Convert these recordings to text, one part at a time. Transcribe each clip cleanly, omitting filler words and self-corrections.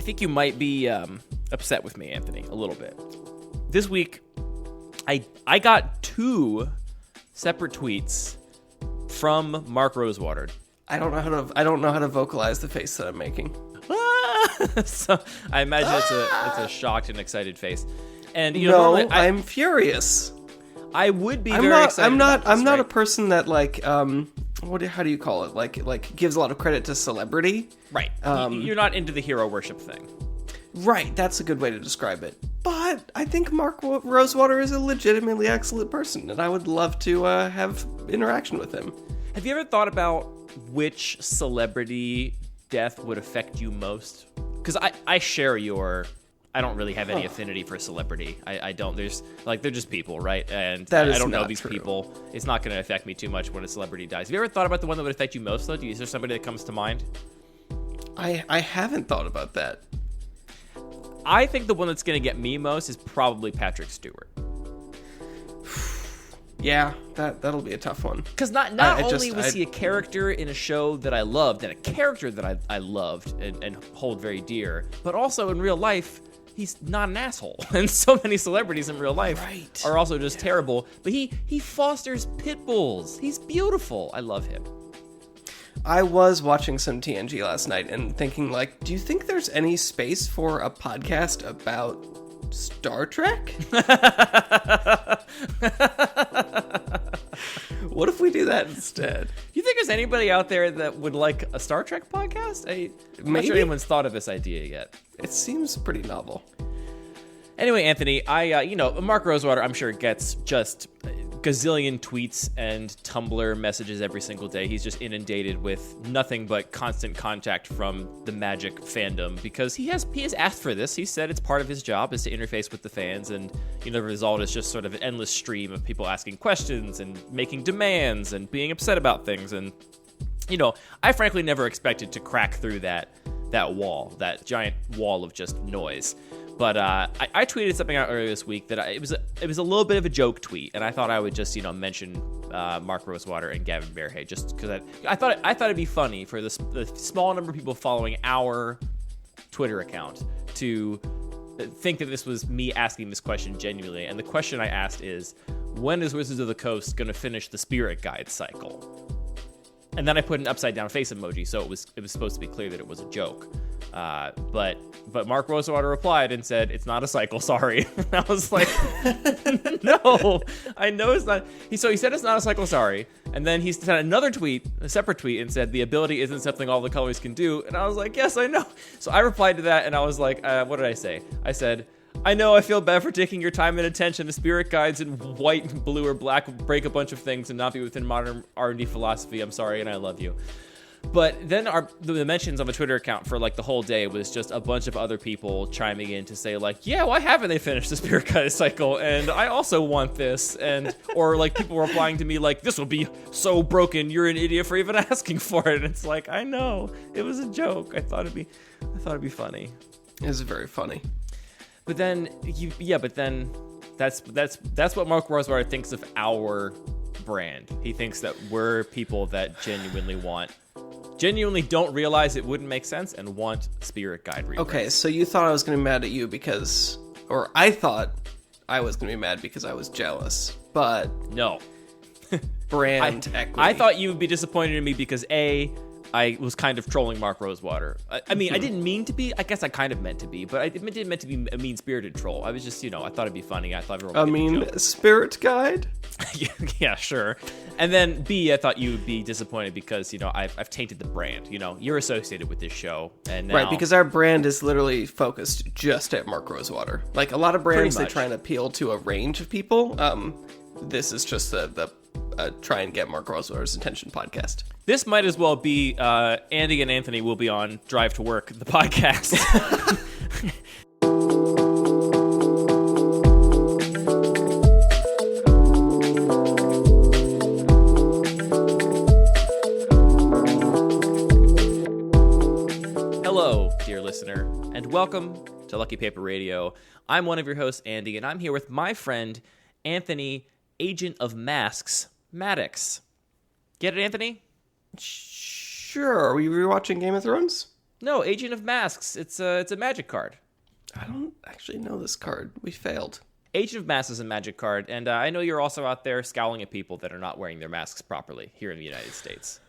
think you might be upset with me, Anthony, a little bit. This week, I got 2 separate tweets from Mark Rosewater. I don't know how to vocalize the face that I'm making. So I imagine it's a shocked and excited face. And I'm furious. I would be very excited. I'm not a person that how do you call it? Like gives a lot of credit to celebrity. Right. You're not into the hero worship thing. Right. That's a good way to describe it. But I think Mark Rosewater is a legitimately excellent person, and I would love to have interaction with him. Have you ever thought about which celebrity death would affect you most? Because I share your... I don't really have any affinity for celebrity. I don't. They're just people, right? And I don't know these people. It's not going to affect me too much when a celebrity dies. Have you ever thought about the one that would affect you most, though? Is there somebody that comes to mind? I haven't thought about that. I think the one that's going to get me most is probably Patrick Stewart. Yeah, that'll be a tough one. Because not only was he a character in a show that I loved, and a character that I loved and hold very dear, but also in real life, he's not an asshole. And so many celebrities in real life are also just terrible. But he fosters pit bulls. He's beautiful. I love him. I was watching some TNG last night and thinking, do you think there's any space for a podcast about Star Trek? What if we do that instead? Do you think there's anybody out there that would like a Star Trek podcast? I'm not sure anyone's thought of this idea yet. It seems pretty novel. Anyway, Anthony, Mark Rosewater, I'm sure, gets just gazillion tweets and Tumblr messages every single day. He's just inundated with nothing but constant contact from the Magic fandom because he has asked for this. He said it's part of his job is to interface with the fans, and the result is just sort of an endless stream of people asking questions and making demands and being upset about things. And I frankly never expected to crack through that wall, that giant wall of just noise. But I tweeted something out earlier this week that it was a little bit of a joke tweet, and I thought I would just mention Mark Rosewater and Gavin Bearhay just because I thought it'd be funny for the small number of people following our Twitter account to think that this was me asking this question genuinely. And the question I asked is, when is Wizards of the Coast going to finish the Spirit Guide cycle? And then I put an upside down face emoji, so it was supposed to be clear that it was a joke. But Mark Rosewater replied and said, "It's not a cycle, sorry." And I was like, "No, I know it's not." So he said it's not a cycle, sorry. And then he sent another tweet, a separate tweet, and said, "The ability isn't something all the colors can do." And I was like, "Yes, I know." So I replied to that, and I was like, "What did I say?" I said, "I know I feel bad for taking your time and attention. The spirit guides in white, blue, or black will break a bunch of things and not be within modern R&D philosophy. I'm sorry, and I love you." But then the mentions of a Twitter account for the whole day was just a bunch of other people chiming in to say yeah, why haven't they finished the Spirit Guide cycle? And I also want this. Or people replying to me this will be so broken, you're an idiot for even asking for it. And it's I know, it was a joke. I thought it'd be funny. It was very funny. But then that's what Mark Rosewater thinks of our brand. He thinks that we're people that genuinely don't realize it wouldn't make sense and want Spirit Guide rebrand. Okay, so you thought I was going to be mad at you or I thought I was going to be mad because I was jealous, but no. Brand equity. I thought you would be disappointed in me because I was kind of trolling Mark Rosewater. I mean, I didn't mean to be. I guess I kind of meant to be, but I didn't meant to be a mean-spirited troll. I was just, I thought it'd be funny. I thought everyone would get the joke. Spirit Guide? Yeah, sure. And then B, I thought you would be disappointed because, I've tainted the brand. You're associated with this show. And now, right, because our brand is literally focused just at Mark Rosewater. A lot of brands, they try and appeal to a range of people. This is just the try and get Mark Rosewater's attention podcast. This might as well be Andy and Anthony will be on Drive to Work, the podcast. Hello, dear listener, and welcome to Lucky Paper Radio. I'm one of your hosts, Andy, and I'm here with my friend, Anthony, Agent of Masks, Maddox. Get it, Anthony? Sure. Are we rewatching Game of Thrones? No, Agent of Masks. It's a magic card. I don't actually know this card. We failed. Agent of Masks is a magic card, and I know you're also out there scowling at people that are not wearing their masks properly here in the United States.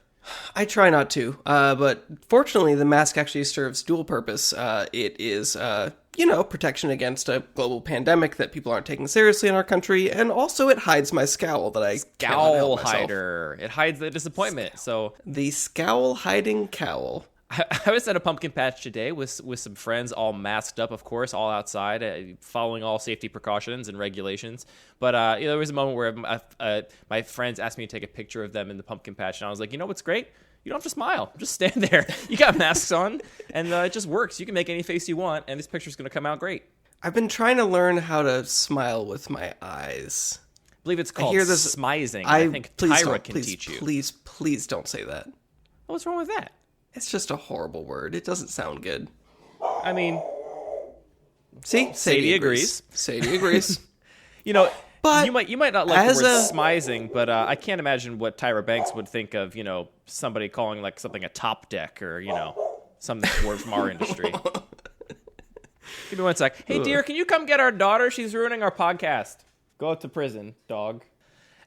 I try not to, but fortunately the mask actually serves dual purpose. It is, protection against a global pandemic that people aren't taking seriously in our country, and also it hides my scowl that I cannot help myself. Hider. It hides the disappointment. So the scowl hiding cowl. I was at a pumpkin patch today with some friends, all masked up, of course, all outside, following all safety precautions and regulations. But there was a moment where my friends asked me to take a picture of them in the pumpkin patch, and I was like, you know what's great? You don't have to smile. Just stand there. You got masks on, and it just works. You can make any face you want, and this picture's going to come out great. I've been trying to learn how to smile with my eyes. I believe it's called smizing. I think Tyra can teach you. Please don't say that. What's wrong with that? It's just a horrible word. It doesn't sound good. I mean, see, Sadie agrees. Sadie agrees. But you might not like the word smizing, but I can't imagine what Tyra Banks would think of, somebody calling like something a top deck or, some word from our industry. Give me one sec. Hey, dear, can you come get our daughter? She's ruining our podcast. Go to prison, dog.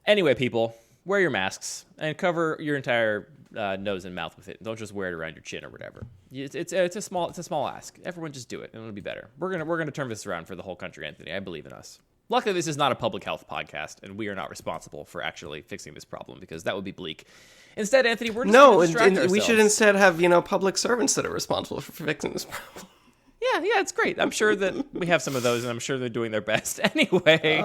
Anyway, people, wear your masks and cover your entire nose and mouth with it. Don't just wear it around your chin or whatever. It's a small ask. Everyone just do it, and it'll be better. We're gonna turn this around for the whole country, Anthony. I believe in us. Luckily, this is not a public health podcast, and we are not responsible for actually fixing this problem because that would be bleak. Instead, Anthony, we're just going to distract ourselves. We should instead have public servants that are responsible for fixing this problem. Yeah, it's great. I'm sure that we have some of those, and I'm sure they're doing their best. Anyway.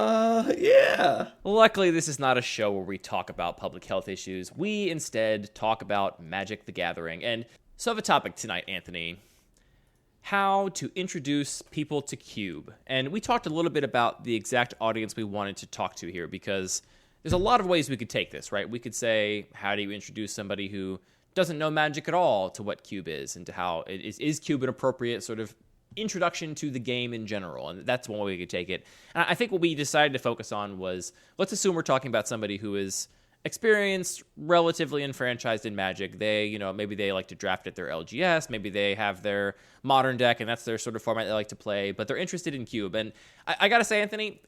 Yeah. Luckily, this is not a show where we talk about public health issues. We instead talk about Magic the Gathering. And so I have a topic tonight, Anthony. How to introduce people to Cube. And we talked a little bit about the exact audience we wanted to talk to here, because there's a lot of ways we could take this, right? We could say, how do you introduce somebody who doesn't know Magic at all to what Cube is and to how it is Cube an appropriate sort of introduction to the game in general, and that's one way we could take it. And I think what we decided to focus on was, let's assume we're talking about somebody who is experienced, relatively enfranchised in Magic. They, maybe they like to draft at their LGS, maybe they have their modern deck, and that's their sort of format they like to play, but they're interested in Cube. And I gotta say, Anthony,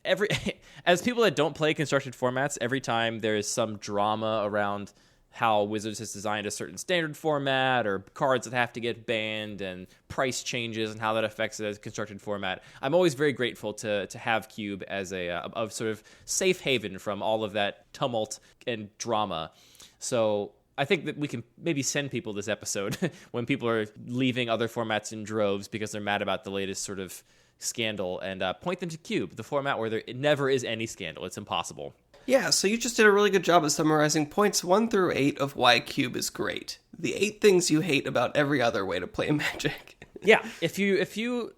as people that don't play constructed formats, every time there's some drama around how Wizards has designed a certain standard format or cards that have to get banned and price changes and how that affects it as a constructed format, I'm always very grateful to have Cube as a sort of safe haven from all of that tumult and drama. So I think that we can maybe send people this episode when people are leaving other formats in droves because they're mad about the latest sort of scandal, and point them to Cube, the format where there never is any scandal. It's impossible. Yeah, so you just did a really good job of summarizing points 1 through 8 of why Cube is great. The 8 things you hate about every other way to play Magic. Yeah, if you,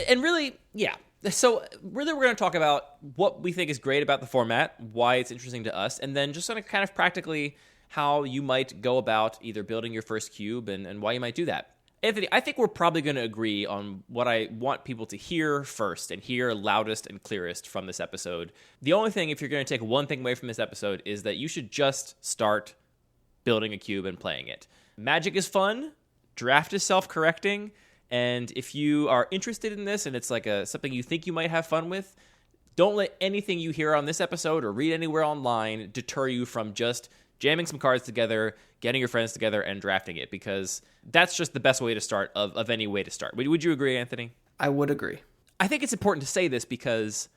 and really, yeah. So really we're going to talk about what we think is great about the format, why it's interesting to us, and then just sort of kind of practically how you might go about either building your first Cube and why you might do that. Anthony, I think we're probably going to agree on what I want people to hear first and hear loudest and clearest from this episode. The only thing, if you're going to take one thing away from this episode, is that you should just start building a Cube and playing it. Magic is fun. Draft is self-correcting. And if you are interested in this and it's like something you think you might have fun with, don't let anything you hear on this episode or read anywhere online deter you from just jamming some cards together, getting your friends together, and drafting it, because that's just the best way to start of any way to start. Would you agree, Anthony? I would agree. I think it's important to say this because,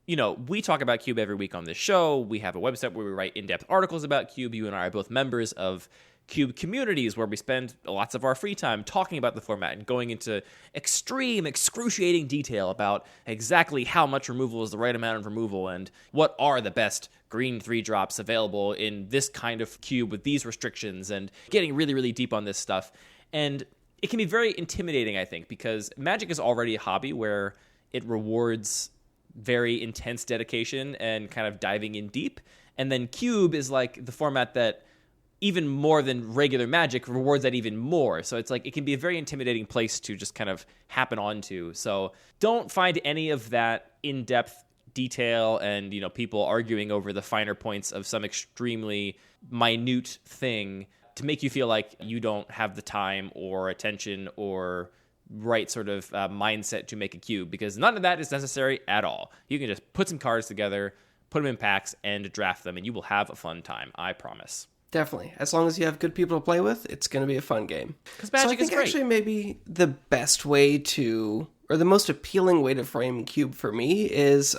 we talk about Cube every week on this show. We have a website where we write in-depth articles about Cube. You and I are both members of Cube communities where we spend lots of our free time talking about the format and going into extreme, excruciating detail about exactly how much removal is the right amount of removal and what are the best green 3-drops available in this kind of Cube with these restrictions, and getting really, really deep on this stuff. And it can be very intimidating, I think, because Magic is already a hobby where it rewards very intense dedication and kind of diving in deep. And then Cube is like the format that, even more than regular Magic, rewards that even more. So it's like it can be a very intimidating place to just kind of happen onto. So don't find any of that in-depth detail and, people arguing over the finer points of some extremely minute thing to make you feel like you don't have the time or attention or right sort of mindset to make a cube, because none of that is necessary at all. You can just put some cards together, put them in packs, and draft them, and you will have a fun time. I promise. Definitely. As long as you have good people to play with, it's going to be a fun game. Because Magic is great. Actually maybe the best way to, or the most appealing way to frame Cube for me is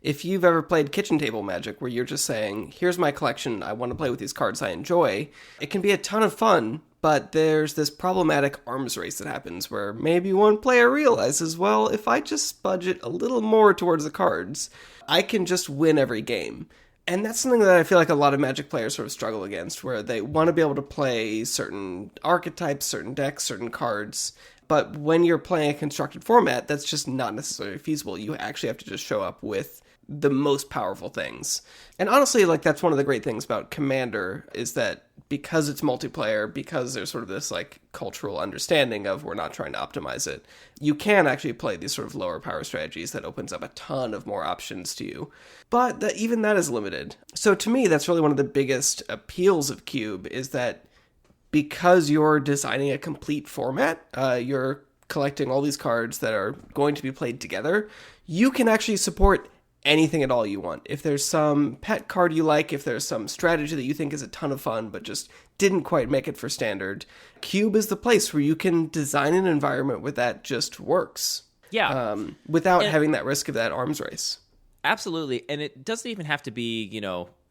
if you've ever played kitchen table Magic, where you're just saying, here's my collection, I want to play with these cards I enjoy. It can be a ton of fun, but there's this problematic arms race that happens where maybe one player realizes, well, if I just budget a little more towards the cards, I can just win every game. And that's something that I feel like a lot of Magic players sort of struggle against, where they want to be able to play certain archetypes, certain decks, certain cards. But when you're playing a constructed format, that's just not necessarily feasible. You actually have to just show up with the most powerful things. And honestly, like, that's one of the great things about Commander, is that because it's multiplayer, because there's sort of this like cultural understanding of we're not trying to optimize it, you can actually play these sort of lower power strategies that opens up a ton of more options to you. But even that is limited. So to me, that's really one of the biggest appeals of Cube, is that because you're designing a complete format, you're collecting all these cards that are going to be played together, you can actually support anything at all you want. If there's some pet card you like, if there's some strategy that you think is a ton of fun but just didn't quite make it for standard, Cube is the place where you can design an environment where that just works. Yeah. Without having that risk of that arms race. Absolutely. And it doesn't even have to be,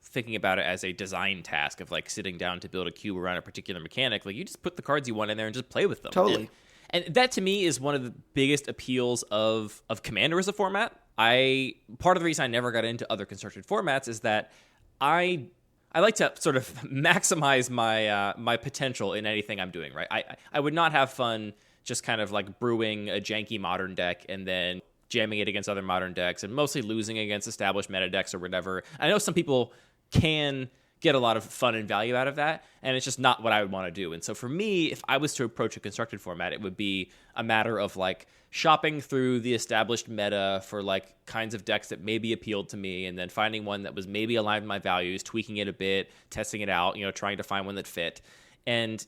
thinking about it as a design task of like sitting down to build a cube around a particular mechanic. Like, you just put the cards you want in there and just play with them. Totally. And that to me is one of the biggest appeals of Commander as a format. Part of the reason I never got into other constructed formats is that I like to sort of maximize my potential in anything I'm doing, right? I would not have fun just kind of like brewing a janky modern deck and then jamming it against other modern decks and mostly losing against established meta decks or whatever. I know some people can get a lot of fun and value out of that, and it's just not what I would want to do. And so for me, if I was to approach a constructed format, it would be a matter of like shopping through the established meta for like kinds of decks that maybe appealed to me, and then finding one that was maybe aligned with my values, tweaking it a bit, testing it out, trying to find one that fit. And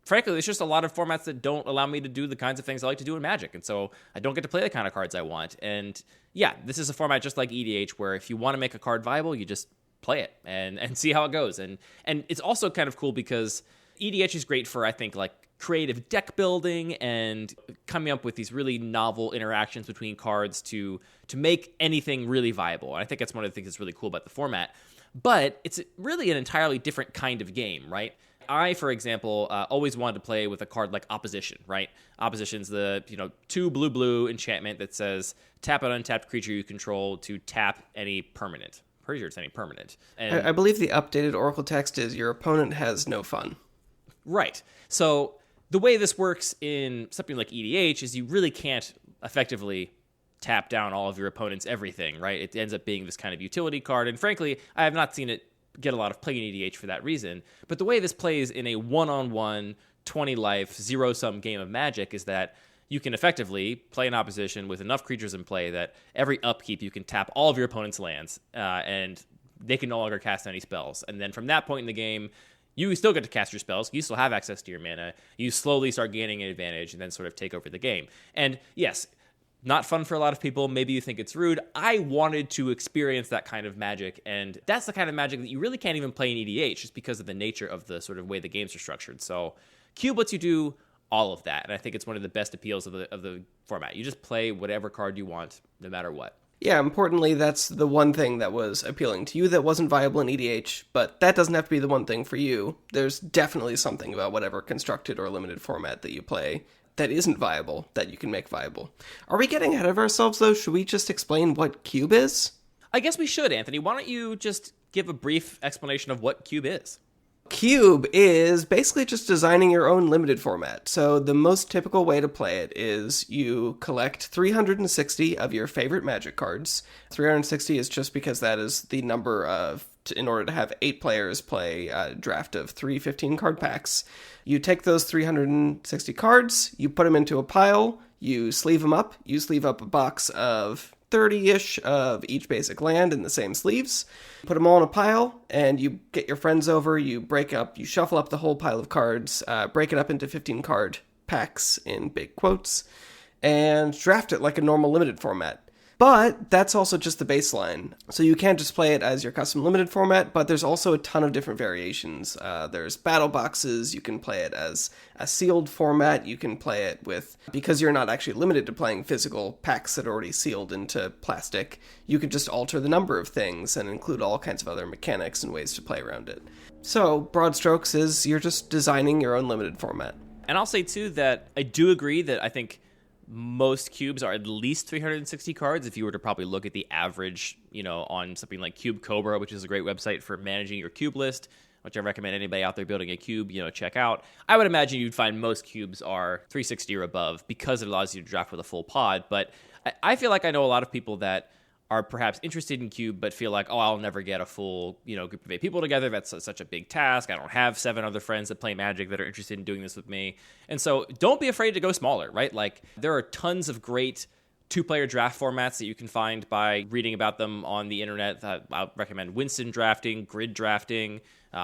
frankly, there's just a lot of formats that don't allow me to do the kinds of things I like to do in Magic, and so I don't get to play the kind of cards I want. And yeah, this is a format just like EDH, where if you want to make a card viable, you just play it and see how it goes. And it's also kind of cool because EDH is great for, I think, like creative deck building and coming up with these really novel interactions between cards to make anything really viable. And I think that's one of the things that's really cool about the format. But it's really an entirely different kind of game, right? I, for example, always wanted to play with a card like Opposition, right? Opposition's the 2 blue enchantment that says tap an untapped creature you control to tap any permanent. Pretty sure it's any permanent. And I believe the updated Oracle text is your opponent has no fun. Right. So the way this works in something like EDH is you really can't effectively tap down all of your opponent's everything, right? It ends up being this kind of utility card. And frankly, I have not seen it get a lot of play in EDH for that reason. But the way this plays in a one-on-one, 20-life, zero-sum game of Magic is that you can effectively play an opposition with enough creatures in play that every upkeep you can tap all of your opponent's lands, and they can no longer cast any spells. And then from that point in the game, you still get to cast your spells. You still have access to your mana. You slowly start gaining an advantage and then sort of take over the game. And yes, not fun for a lot of people. Maybe you think it's rude. I wanted to experience that kind of Magic, and that's the kind of Magic that you really can't even play in EDH just because of the nature of the sort of way the games are structured. So Cube lets you do all of that, and I think it's one of the best appeals of the format. You just play whatever card you want, no matter what. Yeah, importantly, that's the one thing that was appealing to you that wasn't viable in EDH, but that doesn't have to be the one thing for you. There's definitely something about whatever constructed or limited format that you play that isn't viable that you can make viable. Are we getting ahead of ourselves, though? Should we just explain what Cube is? I guess we should, Anthony. Why don't you just give a brief explanation of what Cube is? Cube is basically just designing your own limited format. So the most typical way to play it is you collect 360 of your favorite Magic cards. 360 is just because that is the number of, in order to have 8 players play a draft of 3 15-card packs. You take those 360 cards, you put them into a pile, you sleeve them up. You sleeve up a box of 30-ish of each basic land in the same sleeves. Put them all in a pile, and you get your friends over, you shuffle up the whole pile of cards, break it up into 15-card packs in big quotes, and draft it like a normal limited format. But that's also just the baseline. So you can't just play it as your custom limited format, but there's also a ton of different variations. There's battle boxes, you can play it as a sealed format, you can play it with, because you're not actually limited to playing physical packs that are already sealed into plastic, you could just alter the number of things and include all kinds of other mechanics and ways to play around it. So, broad strokes is you're just designing your own limited format. And I'll say, too, that I do agree that I think most cubes are at least 360 cards if you were to probably look at the average, on something like Cube Cobra, which is a great website for managing your cube list, which I recommend anybody out there building a cube, check out. I would imagine you'd find most cubes are 360 or above because it allows you to draft with a full pod. But I feel like I know a lot of people that are perhaps interested in cube but feel like, I'll never get a full, group of 8 people together. That's such a big task. I don't have 7 other friends that play Magic that are interested in doing this with me. And so don't be afraid to go smaller, right? Like, there are tons of great 2-player draft formats that you can find by reading about them on the internet. I recommend Winston drafting, grid drafting,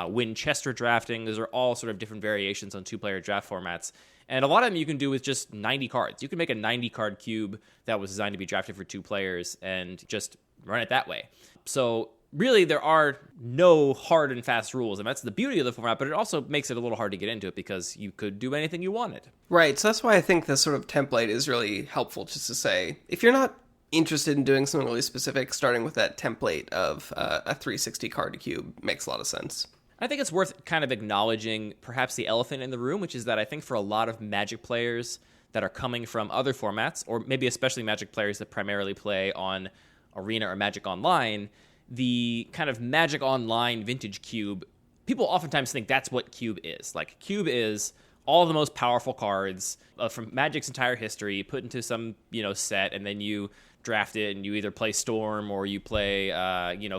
Winchester drafting. Those are all sort of different variations on 2-player draft formats. And a lot of them you can do with just 90 cards. You can make a 90-card cube that was designed to be drafted for 2 players and just run it that way. So really, there are no hard and fast rules, and that's the beauty of the format, but it also makes it a little hard to get into it because you could do anything you wanted. Right, so that's why I think this sort of template is really helpful, just to say, if you're not interested in doing something really specific, starting with that template of a 360-card cube makes a lot of sense. I think it's worth kind of acknowledging perhaps the elephant in the room, which is that I think for a lot of Magic players that are coming from other formats, or maybe especially Magic players that primarily play on Arena or Magic Online, the kind of Magic Online vintage cube, people oftentimes think that's what cube is. Like, cube is all the most powerful cards from Magic's entire history put into some, set, and then you draft it and you either play Storm or you play,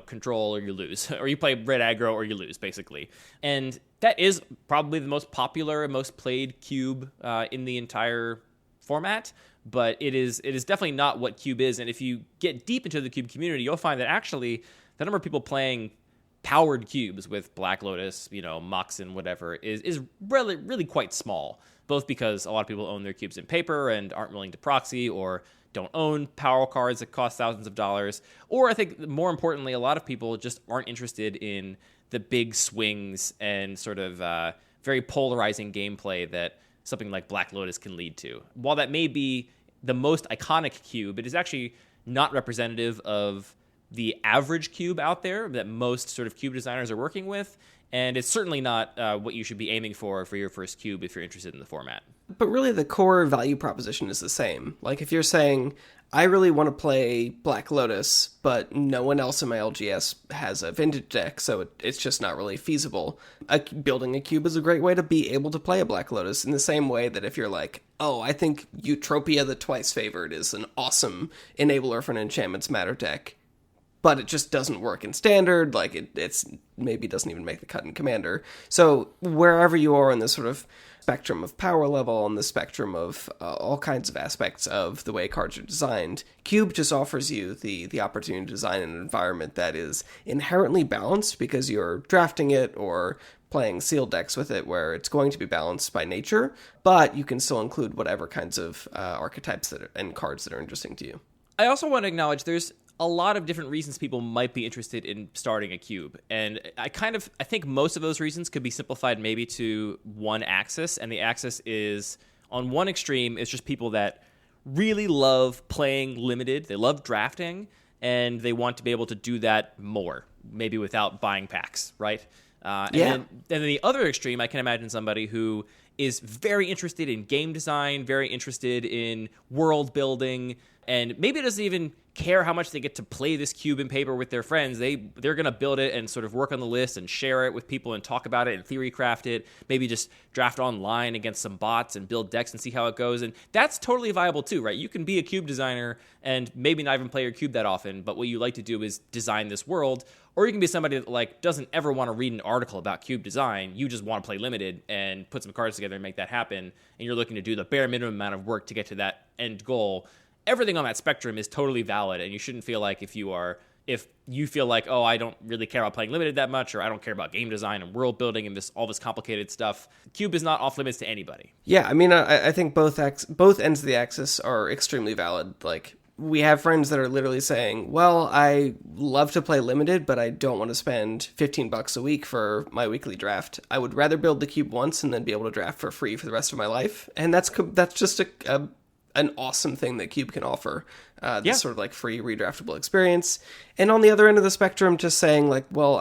Control, or you lose. Or you play Red Aggro or you lose, basically. And that is probably the most popular and most played cube in the entire format. But it is definitely not what cube is. And if you get deep into the cube community, you'll find that actually the number of people playing powered cubes with Black Lotus, Moxen, whatever, is really quite small. Both because a lot of people own their cubes in paper and aren't willing to proxy, or don't own power cards that cost thousands of dollars. Or I think more importantly, a lot of people just aren't interested in the big swings and sort of very polarizing gameplay that something like Black Lotus can lead to. While that may be the most iconic cube, it is actually not representative of the average cube out there that most sort of cube designers are working with. And it's certainly not what you should be aiming for your first cube if you're interested in the format. But really, the core value proposition is the same. Like, if you're saying, I really want to play Black Lotus, but no one else in my LGS has a vintage deck, so it's just not really feasible. Building a cube is a great way to be able to play a Black Lotus, in the same way that if you're like, oh, I think Eutropia the Twice Favored is an awesome enabler for an Enchantments Matter deck, but it just doesn't work in Standard, like it's maybe doesn't even make the cut in Commander. So wherever you are in this sort of spectrum of power level, on the spectrum of all kinds of aspects of the way cards are designed, Cube just offers you the opportunity to design an environment that is inherently balanced because you're drafting it or playing sealed decks with it, where it's going to be balanced by nature, but you can still include whatever kinds of archetypes and cards that are interesting to you. I also want to acknowledge there's a lot of different reasons people might be interested in starting a cube. And I think most of those reasons could be simplified maybe to one axis. And the axis is, on one extreme, it's just people that really love playing limited. They love drafting, and they want to be able to do that more, maybe without buying packs, right? And then the other extreme, I can imagine somebody who is very interested in game design, very interested in world building, and maybe doesn't even care how much they get to play this cube in paper with their friends. They're going to build it and sort of work on the list and share it with people and talk about it and theory craft it, maybe just draft online against some bots and build decks and see how it goes. And that's totally viable too, right? You can be a cube designer and maybe not even play your cube that often, but what you like to do is design this world. Or you can be somebody that doesn't ever want to read an article about cube design. You just want to play limited and put some cards together and make that happen. And you're looking to do the bare minimum amount of work to get to that end goal. everything on that spectrum is totally valid, and you shouldn't feel like if you feel like, oh, I don't really care about playing limited that much, or I don't care about game design and world building and all this complicated stuff, Cube is not off limits to anybody. Yeah, I mean, I think both ends of the axis are extremely valid. Like, we have friends that are literally saying, well, I love to play limited, but I don't want to spend $15 a week for my weekly draft. I would rather build the cube once and then be able to draft for free for the rest of my life. And that's just an awesome thing that Cube can offer, this sort of like free redraftable experience. And on the other end of the spectrum, just saying like, well,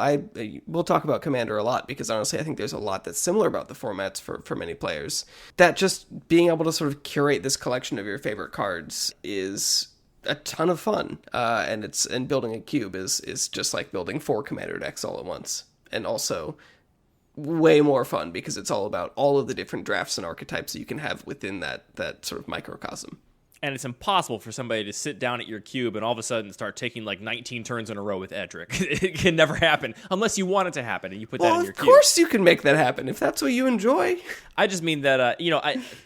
we'll talk about Commander a lot, because honestly, I think there's a lot that's similar about the formats for many players. That just being able to sort of curate this collection of your favorite cards is a ton of fun. And building a cube is just like building 4 Commander decks all at once. And also way more fun because it's all about all of the different drafts and archetypes that you can have within that sort of microcosm. And it's impossible for somebody to sit down at your cube and all of a sudden start taking like 19 turns in a row with Edric. It can never happen unless you want it to happen and you put that in your cube. Of course you can make that happen if that's what you enjoy. I just mean that,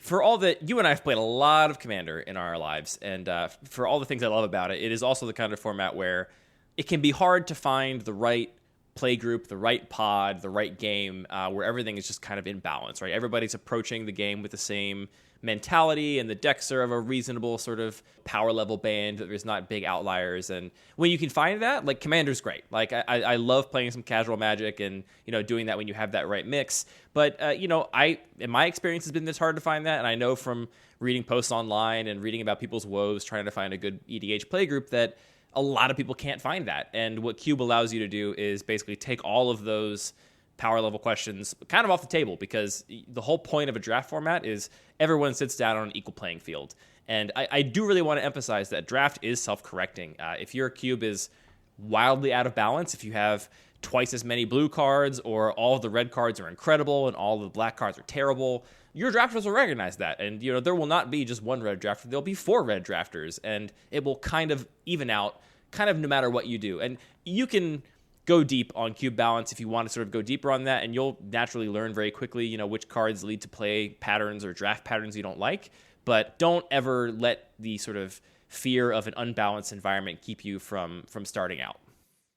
for all that, you and I have played a lot of Commander in our lives, and for all the things I love about it, it is also the kind of format where it can be hard to find the right play group, the right pod, the right game, where everything is just kind of in balance, right? Everybody's approaching the game with the same mentality, and the decks are of a reasonable sort of power level band. There's not big outliers, and when you can find that, like, Commander's great. Like, I love playing some casual Magic and, doing that when you have that right mix. But, in my experience, has been this hard to find that, and I know from reading posts online and reading about people's woes trying to find a good EDH play group that a lot of people can't find that. And what Cube allows you to do is basically take all of those power level questions kind of off the table, because the whole point of a draft format is everyone sits down on an equal playing field. And I do really want to emphasize that draft is self-correcting. If your cube is wildly out of balance, if you have twice as many blue cards, or all of the red cards are incredible and all the black cards are terrible, your drafters will recognize that. And, there will not be just one red drafter. There'll be 4 red drafters, and it will kind of even out kind of no matter what you do. And you can go deep on cube balance if you want to sort of go deeper on that, and you'll naturally learn very quickly, which cards lead to play patterns or draft patterns you don't like. But don't ever let the sort of fear of an unbalanced environment keep you from starting out.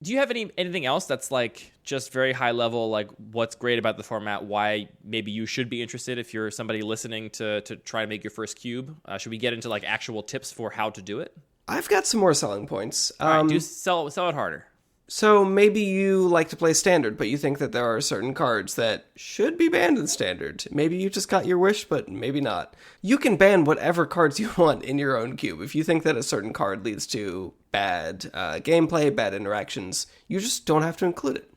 Do you have anything else that's like just very high level, like what's great about the format, why maybe you should be interested if you're somebody listening to try to make your first cube? Should we get into like actual tips for how to do it? I've got some more selling points. All right, do sell it harder. So maybe you like to play Standard, but you think that there are certain cards that should be banned in Standard. Maybe you just got your wish, but maybe not. You can ban whatever cards you want in your own cube. If you think that a certain card leads to bad gameplay, bad interactions, you just don't have to include it.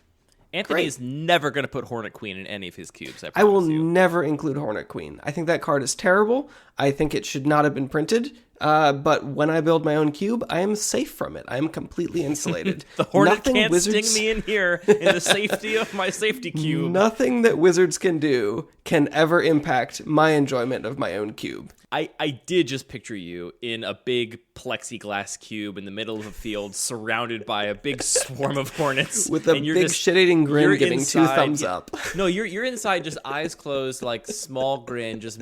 Anthony is never going to put Hornet Queen in any of his cubes. I will never include Hornet Queen. I think that card is terrible. I think it should not have been printed. But when I build my own cube, I am safe from it. I am completely insulated. The Hornet can't sting me in here in the safety of my safety cube. Nothing that Wizards can do can ever impact my enjoyment of my own cube. I did just picture you in a big plexiglass cube in the middle of a field surrounded by a big swarm of hornets. With a big shit-eating grin giving inside, 2 thumbs up. No, you're inside just eyes closed, like small grin, just,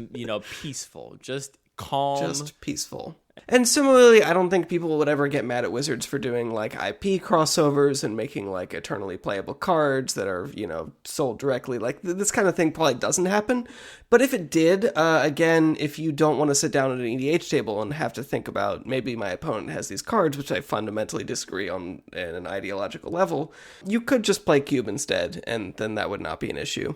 peaceful, just calm. Just peaceful. And similarly, I don't think people would ever get mad at Wizards for doing like IP crossovers and making like eternally playable cards that are, sold directly. Like this kind of thing probably doesn't happen. But if it did, again, if you don't want to sit down at an EDH table and have to think about maybe my opponent has these cards, which I fundamentally disagree on at an ideological level, you could just play Cube instead, and then that would not be an issue.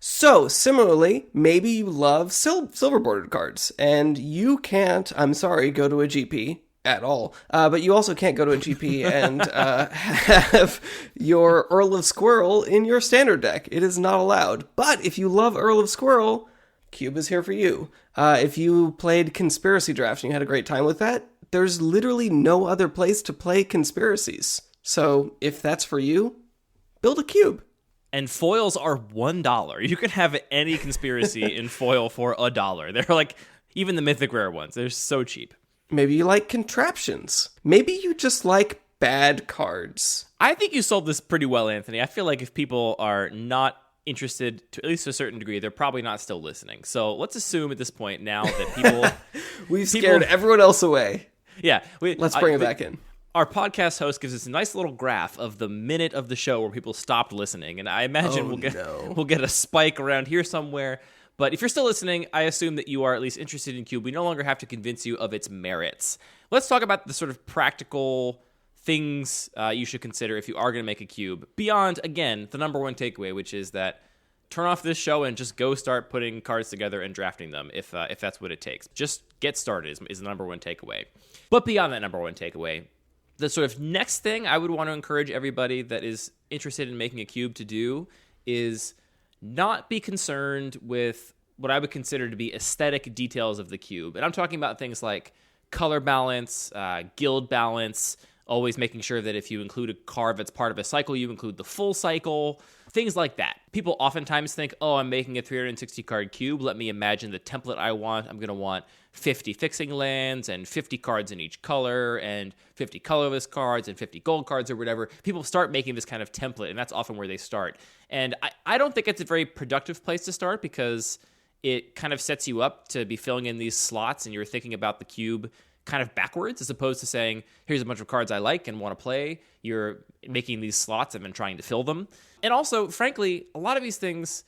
So, similarly, maybe you love silver-bordered cards, and you can't, I'm sorry, go to a GP at all, but you also can't go to a GP and have your Earl of Squirrel in your standard deck. It is not allowed. But if you love Earl of Squirrel, Cube is here for you. If you played Conspiracy Draft and you had a great time with that, there's literally no other place to play Conspiracies. So, if that's for you, build a Cube. And foils are $1. You can have any conspiracy in foil for $1. They're like, even the mythic rare ones, they're so cheap. Maybe you like contraptions. Maybe you just like bad cards. I think you sold this pretty well, Anthony. I feel like if people are not interested, to at least a certain degree, they're probably not still listening. So let's assume at this point now that people... We've scared everyone else away. Yeah. Let's bring it back in. Our podcast host gives us a nice little graph of the minute of the show where people stopped listening. And I imagine we'll get a spike around here somewhere. But if you're still listening, I assume that you are at least interested in Cube. We no longer have to convince you of its merits. Let's talk about the sort of practical things you should consider if you are going to make a Cube. Beyond, again, the number one takeaway, which is that turn off this show and just go start putting cards together and drafting them if that's what it takes. Just get started is the number one takeaway. But beyond that number one takeaway, the sort of next thing I would want to encourage everybody that is interested in making a Cube to do is not be concerned with what I would consider to be aesthetic details of the cube. And I'm talking about things like color balance, guild balance, always making sure that if you include a card that's part of a cycle, you include the full cycle, things like that. People oftentimes think, oh, I'm making a 360 card cube. Let me imagine the template I want. I'm going to want 50 fixing lands and 50 cards in each color and 50 colorless cards and 50 gold cards or whatever. People start making this kind of template, and that's often where they start. And I don't think it's a very productive place to start because it kind of sets you up to be filling in these slots and you're thinking about the cube kind of backwards as opposed to saying, here's a bunch of cards I like and want to play. You're making these slots and then trying to fill them. And also, frankly, a lot of these things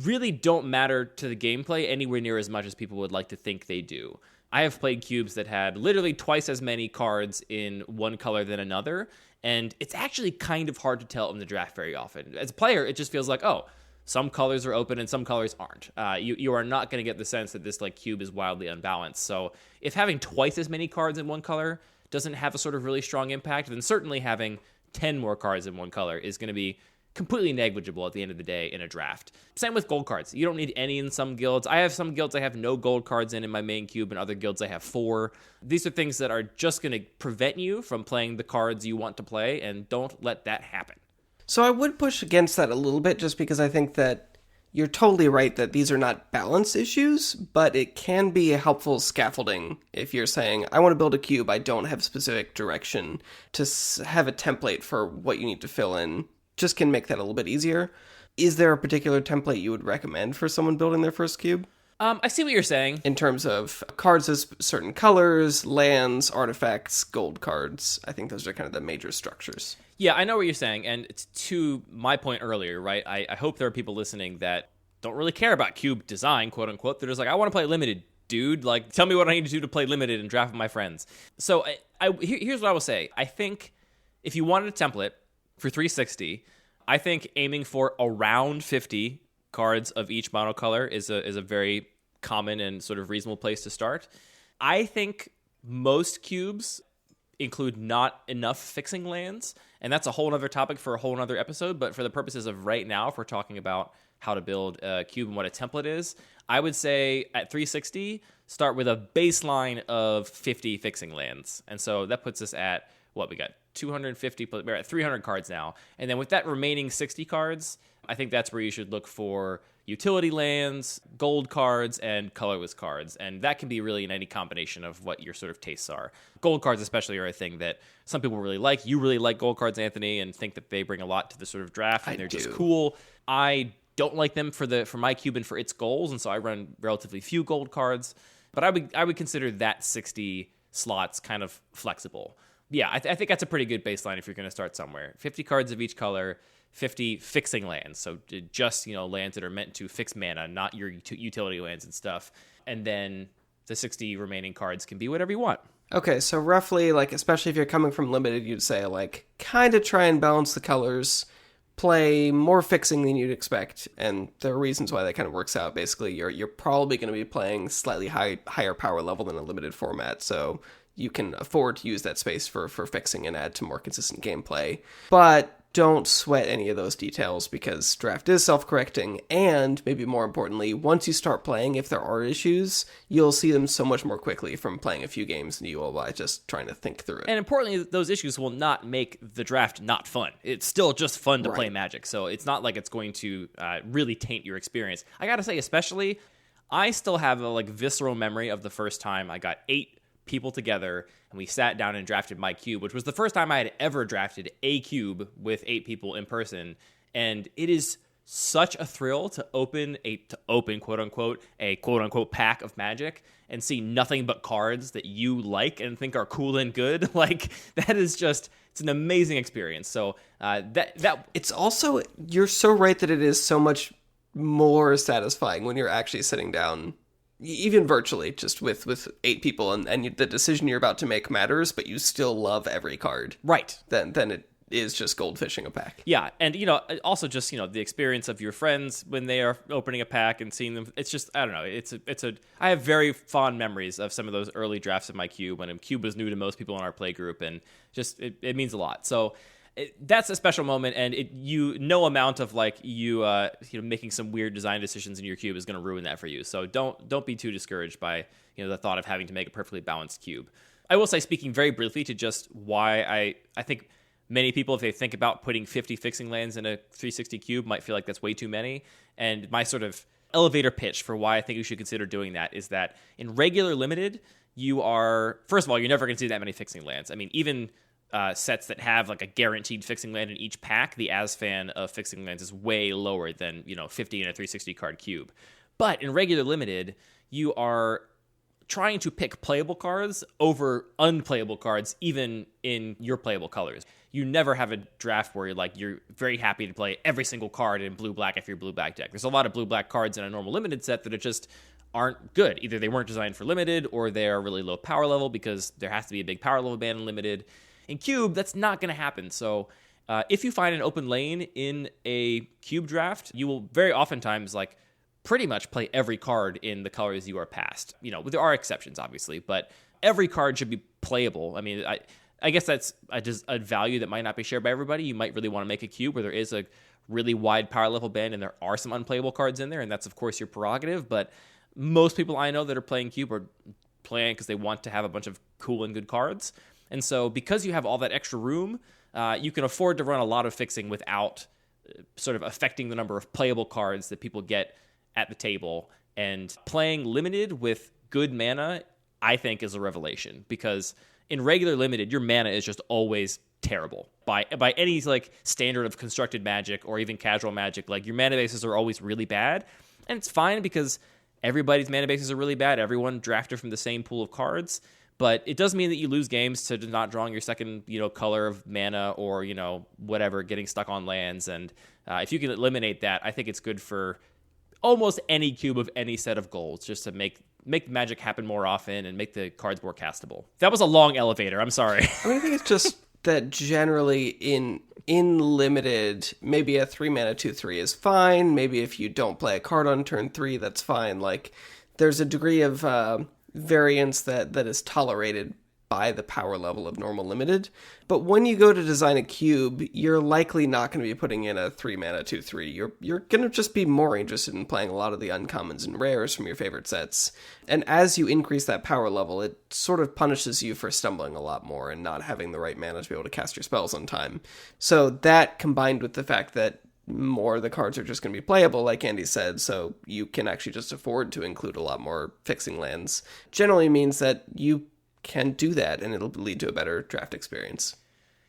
really don't matter to the gameplay anywhere near as much as people would like to think they do. I have played cubes that had literally twice as many cards in one color than another, and it's actually kind of hard to tell in the draft very often. As a player, it just feels like, oh, some colors are open and some colors aren't. You are not going to get the sense that this cube is wildly unbalanced. So if having twice as many cards in one color doesn't have a sort of really strong impact, then certainly having 10 more cards in one color is going to be completely negligible at the end of the day in a draft. Same with gold cards. You don't need any in some guilds. I have some guilds I have no gold cards in my main cube, and other guilds I have 4. These are things that are just going to prevent you from playing the cards you want to play, and don't let that happen. So I would push against that a little bit just because I think that you're totally right that these are not balance issues, but it can be a helpful scaffolding if you're saying, I want to build a cube, I don't have specific direction, to have a template for what you need to fill in just can make that a little bit easier. Is there a particular template you would recommend for someone building their first cube? I see what you're saying. In terms of cards as certain colors, lands, artifacts, gold cards. I think those are kind of the major structures. Yeah, I know what you're saying. And to my point earlier, right, I hope there are people listening that don't really care about cube design, quote unquote. They're just like, I want to play limited, dude. Like, tell me what I need to do to play limited and draft with my friends. So here's what I will say. I think if you wanted a template for 360, I think aiming for around 50 cards of each monocolor is a very common and sort of reasonable place to start. I think most cubes include not enough fixing lands, and that's a whole other topic for a whole other episode, but for the purposes of right now, if we're talking about how to build a cube and what a template is, I would say at 360, start with a baseline of 50 fixing lands. And so that puts us at, what we got? 250, we're at 300 cards now. And then with that remaining 60 cards, I think that's where you should look for utility lands, gold cards, and colorless cards. And that can be really in any combination of what your sort of tastes are. Gold cards especially are a thing that some people really like. You really like gold cards, Anthony, and think that they bring a lot to the sort of draft, and they're just cool. I don't like them for my cube and for its goals, and so I run relatively few gold cards. But I would consider that 60 slots kind of flexible. Yeah, I think that's a pretty good baseline if you're going to start somewhere. 50 cards of each color, 50 fixing lands. So just, lands that are meant to fix mana, not your utility lands and stuff. And then the 60 remaining cards can be whatever you want. Okay, so roughly, especially if you're coming from limited, you'd say, kind of try and balance the colors, play more fixing than you'd expect. And there are reasons why that kind of works out. Basically, you're probably going to be playing slightly higher power level than a limited format, so you can afford to use that space for fixing and add to more consistent gameplay. But don't sweat any of those details because draft is self-correcting, and maybe more importantly, once you start playing, if there are issues, you'll see them so much more quickly from playing a few games than you will by just trying to think through it. And importantly, those issues will not make the draft not fun. It's still just fun to play Magic, so it's not like it's going to really taint your experience. I gotta say, especially, I still have a visceral memory of the first time I got 8 people together and we sat down and drafted my cube, which was the first time I had ever drafted a cube with 8 people in person. And it is such a thrill to open quote unquote pack of Magic and see nothing but cards that you like and think are cool and good. Like that is just, it's an amazing experience. So that it's also, you're so right that it is so much more satisfying when you're actually sitting down, even virtually, just with 8 people, and the decision you're about to make matters, but you still love every card. Right. Then it is just goldfishing a pack. Yeah, and also just the experience of your friends when they are opening a pack and seeing them. It's just, I don't know. I have very fond memories of some of those early drafts of my cube when cube was new to most people in our play group, and just it means a lot. So that's a special moment, and no amount of like making some weird design decisions in your cube is going to ruin that for you. So don't be too discouraged by the thought of having to make a perfectly balanced cube. I will say, speaking very briefly to just why I think many people, if they think about putting 50 fixing lands in a 360 cube, might feel like that's way too many. And my sort of elevator pitch for why I think you should consider doing that is that in regular limited, first of all, you're never going to see that many fixing lands. I mean, even sets that have like a guaranteed fixing land in each pack, the ASFAN of fixing lands is way lower than 50 in a 360 card cube. But in regular limited, you are trying to pick playable cards over unplayable cards, even in your playable colors. You never have a draft where you're very happy to play every single card in blue-black if you're blue-black deck. There's a lot of blue-black cards in a normal limited set that just aren't good. Either they weren't designed for limited, or they're really low power level because there has to be a big power level ban in limited. In cube, that's not going to happen. So if you find an open lane in a cube draft, you will very oftentimes pretty much play every card in the colors you are passed. There are exceptions, obviously, but every card should be playable. I mean, I guess that's a value that might not be shared by everybody. You might really want to make a cube where there is a really wide power level band and there are some unplayable cards in there, and that's, of course, your prerogative. But most people I know that are playing cube are playing because they want to have a bunch of cool and good cards. And so because you have all that extra room, you can afford to run a lot of fixing without sort of affecting the number of playable cards that people get at the table. And playing limited with good mana, I think, is a revelation, because in regular limited, your mana is just always terrible by any standard of constructed Magic or even casual Magic. Your mana bases are always really bad, and it's fine because everybody's mana bases are really bad. Everyone drafted from the same pool of cards, but it does mean that you lose games to not drawing your second color of mana or whatever, getting stuck on lands. And if you can eliminate that, I think it's good for almost any cube of any set of goals, just to make Magic happen more often and make the cards more castable. That was a long elevator. I'm sorry. I think it's just that generally in limited, maybe a 3-mana 2/3 is fine. Maybe if you don't play a card on turn 3, that's fine. There's a degree of variance that is tolerated by the power level of normal limited. But when you go to design a cube, you're likely not going to be putting in a 3-mana 2/3. You're going to just be more interested in playing a lot of the uncommons and rares from your favorite sets. And as you increase that power level, it sort of punishes you for stumbling a lot more and not having the right mana to be able to cast your spells on time. So that, combined with the fact that more of the cards are just going to be playable, like Andy said, so you can actually just afford to include a lot more fixing lands, generally means that you can do that, and it'll lead to a better draft experience.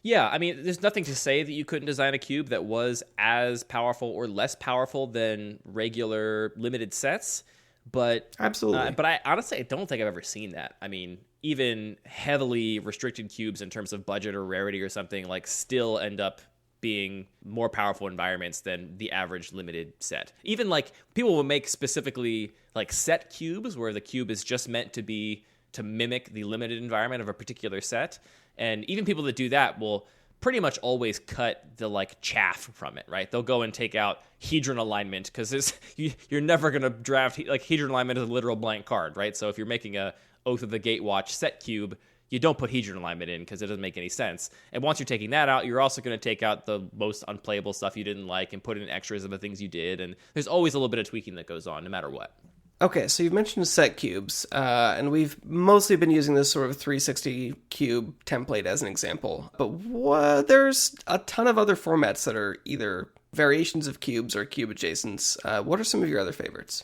Yeah, I mean, there's nothing to say that you couldn't design a cube that was as powerful or less powerful than regular limited sets, but absolutely. But I honestly, I don't think I've ever seen that. I mean, even heavily restricted cubes in terms of budget or rarity or something still end up being more powerful environments than the average limited set. Even people will make specifically set cubes where the cube is just meant to mimic the limited environment of a particular set. And even people that do that will pretty much always cut the chaff from it, right? They'll go and take out Hedron alignment because you're never going to draft Hedron alignment as a literal blank card, right? So if you're making a Oath of the Gatewatch set cube, you don't put Hedron alignment in because it doesn't make any sense. And once you're taking that out, you're also going to take out the most unplayable stuff you didn't like and put in extras of the things you did. And there's always a little bit of tweaking that goes on no matter what. Okay, so you've mentioned set cubes, and we've mostly been using this sort of 360 cube template as an example, but there's a ton of other formats that are either variations of cubes or cube adjacents. What are some of your other favorites?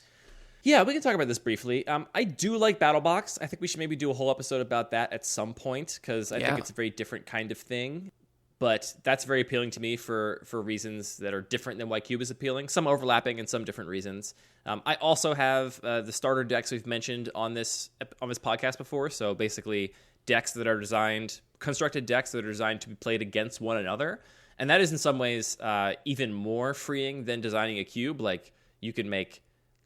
Yeah, we can talk about this briefly. I do like BattleBox. I think we should maybe do a whole episode about that at some point, because I think it's a very different kind of thing. but that's very appealing to me for reasons that are different than why cube is appealing, some overlapping and some different reasons. I also have the starter decks we've mentioned on this podcast before, so basically decks that are constructed decks that are designed to be played against one another, and that is in some ways even more freeing than designing a cube. Like, you can make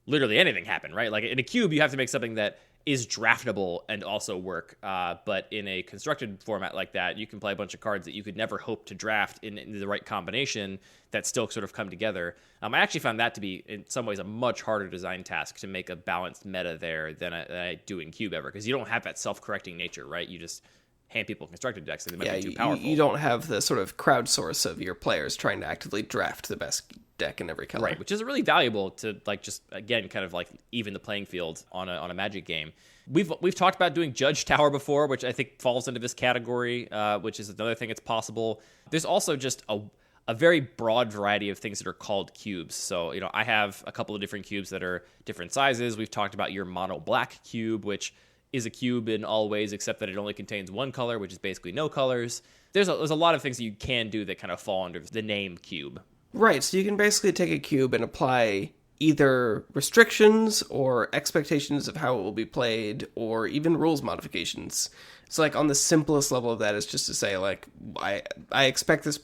literally anything happen, right? Like, in a cube, you have to make something that is draftable and also work. But in a constructed format like that, you can play a bunch of cards that you could never hope to draft in the right combination that still sort of come together. I actually found that to be, in some ways, a much harder design task to make a balanced meta there than I do in cube ever, because you don't have that self-correcting nature, right? You just hand people constructed decks and they might be too powerful. You don't have the sort of crowdsource of your players trying to actively draft the best deck in every color. Right, which is really valuable to, like, just, again, kind of like even the playing field on a Magic game. We've talked about doing Judge Tower before, which I think falls into this category, which is another thing that's possible. There's also just a very broad variety of things that are called cubes. So, I have a couple of different cubes that are different sizes. We've talked about your mono black cube, which is a cube in all ways except that it only contains one color, which is basically no colors. There's a lot of things that you can do that kind of fall under the name cube. Right, so you can basically take a cube and apply either restrictions or expectations of how it will be played, or even rules modifications. So, like, on the simplest level of that is just to say, like, I expect this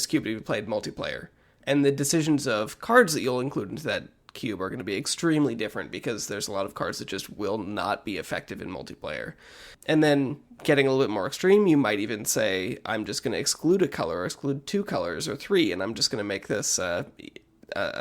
cube to be played multiplayer, and the decisions of cards that you'll include into that cube are going to be extremely different because there's a lot of cards that just will not be effective in multiplayer. And then getting a little bit more extreme, you might even say, I'm just going to exclude a color, or exclude 2 colors, or 3, and I'm just going to make this a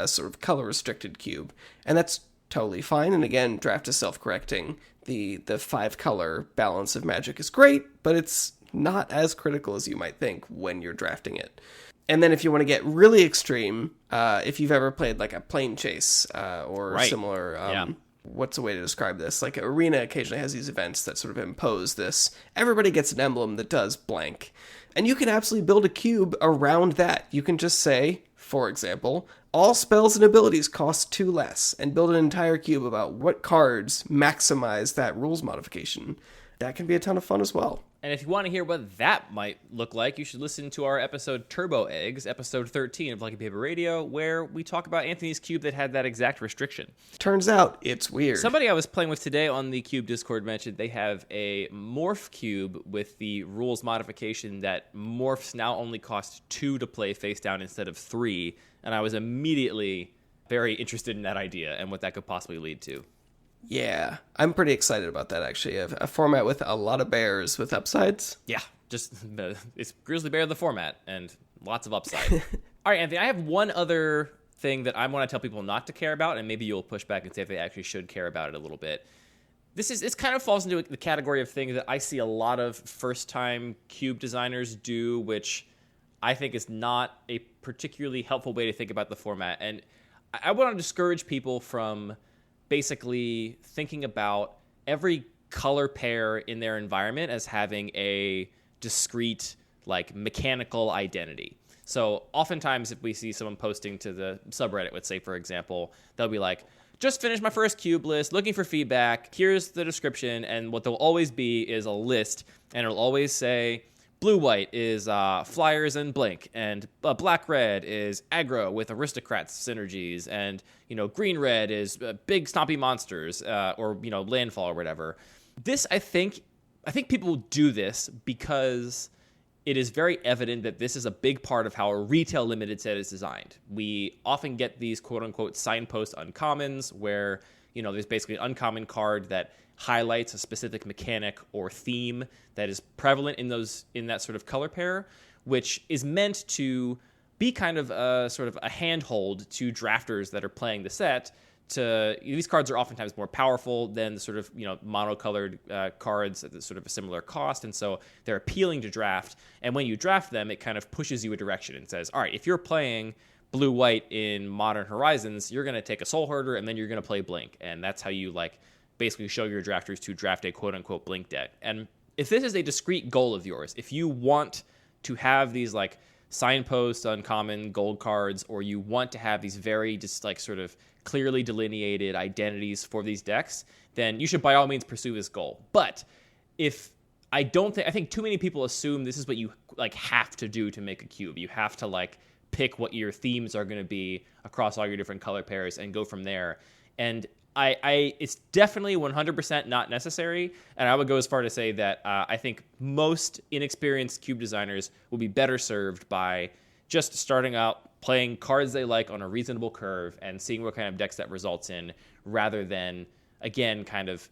sort of color-restricted cube. And that's totally fine, and again, draft is self-correcting. The 5-color balance of Magic is great, but it's not as critical as you might think when you're drafting it. And then if you want to get really extreme, if you've ever played like a plane chase or similar, what's a way to describe this? Like, Arena occasionally has these events that sort of impose this, everybody gets an emblem that does blank. And you can absolutely build a cube around that. You can just say, for example, all spells and abilities cost 2 less, and build an entire cube about what cards maximize that rules modification. That can be a ton of fun as well. And if you want to hear what that might look like, you should listen to our episode Turbo Eggs, episode 13 of Lucky Paper Radio, where we talk about Anthony's cube that had that exact restriction. Turns out it's weird. Somebody I was playing with today on the Cube Discord mentioned they have a morph cube with the rules modification that morphs now only cost 2 to play face down instead of 3, and I was immediately very interested in that idea and what that could possibly lead to. Yeah, I'm pretty excited about that, actually. A format with a lot of bears with upsides. Yeah, just it's Grizzly Bear the format and lots of upside. All right, Anthony, I have one other thing that I want to tell people not to care about, and maybe you'll push back and say if they actually should care about it a little bit. It kind of falls into the category of thing that I see a lot of first-time cube designers do, which I think is not a particularly helpful way to think about the format. And I want to discourage people from basically thinking about every color pair in their environment as having a discrete, like, mechanical identity. So oftentimes if we see someone posting to the subreddit, let's say, for example, they'll be like, just finished my first cube list, looking for feedback, here's the description, and what there'll always be is a list, and it'll always say, blue-white is flyers and blink, and black-red is aggro with aristocrats synergies, and green-red is big stompy monsters or landfall or whatever. This, I think people do this because it is very evident that this is a big part of how a retail limited set is designed. We often get these quote-unquote signpost uncommons where there's basically an uncommon card that highlights a specific mechanic or theme that is prevalent in that sort of color pair, which is meant to be kind of a handhold to drafters that are playing the set. These cards are oftentimes more powerful than the sort of monocolored cards at sort of a similar cost, and so they're appealing to draft. And when you draft them, it kind of pushes you a direction and says, all right, if you're playing blue-white in Modern Horizons, you're going to take a Soul Herder, and then you're going to play Blink, and that's how you basically show your drafters to draft a quote-unquote Blink deck. And if this is a discrete goal of yours, if you want to have these signpost uncommon gold cards, or you want to have these very just sort of clearly delineated identities for these decks, then you should by all means pursue this goal. But if I think too many people assume this is what you like have to do to make a cube. You have to like pick what your themes are going to be across all your different color pairs and go from there. And it's definitely 100% not necessary. And I would go as far to say that I think most inexperienced cube designers will be better served by just starting out playing cards they like on a reasonable curve and seeing what kind of decks that results in, rather than, again, kind of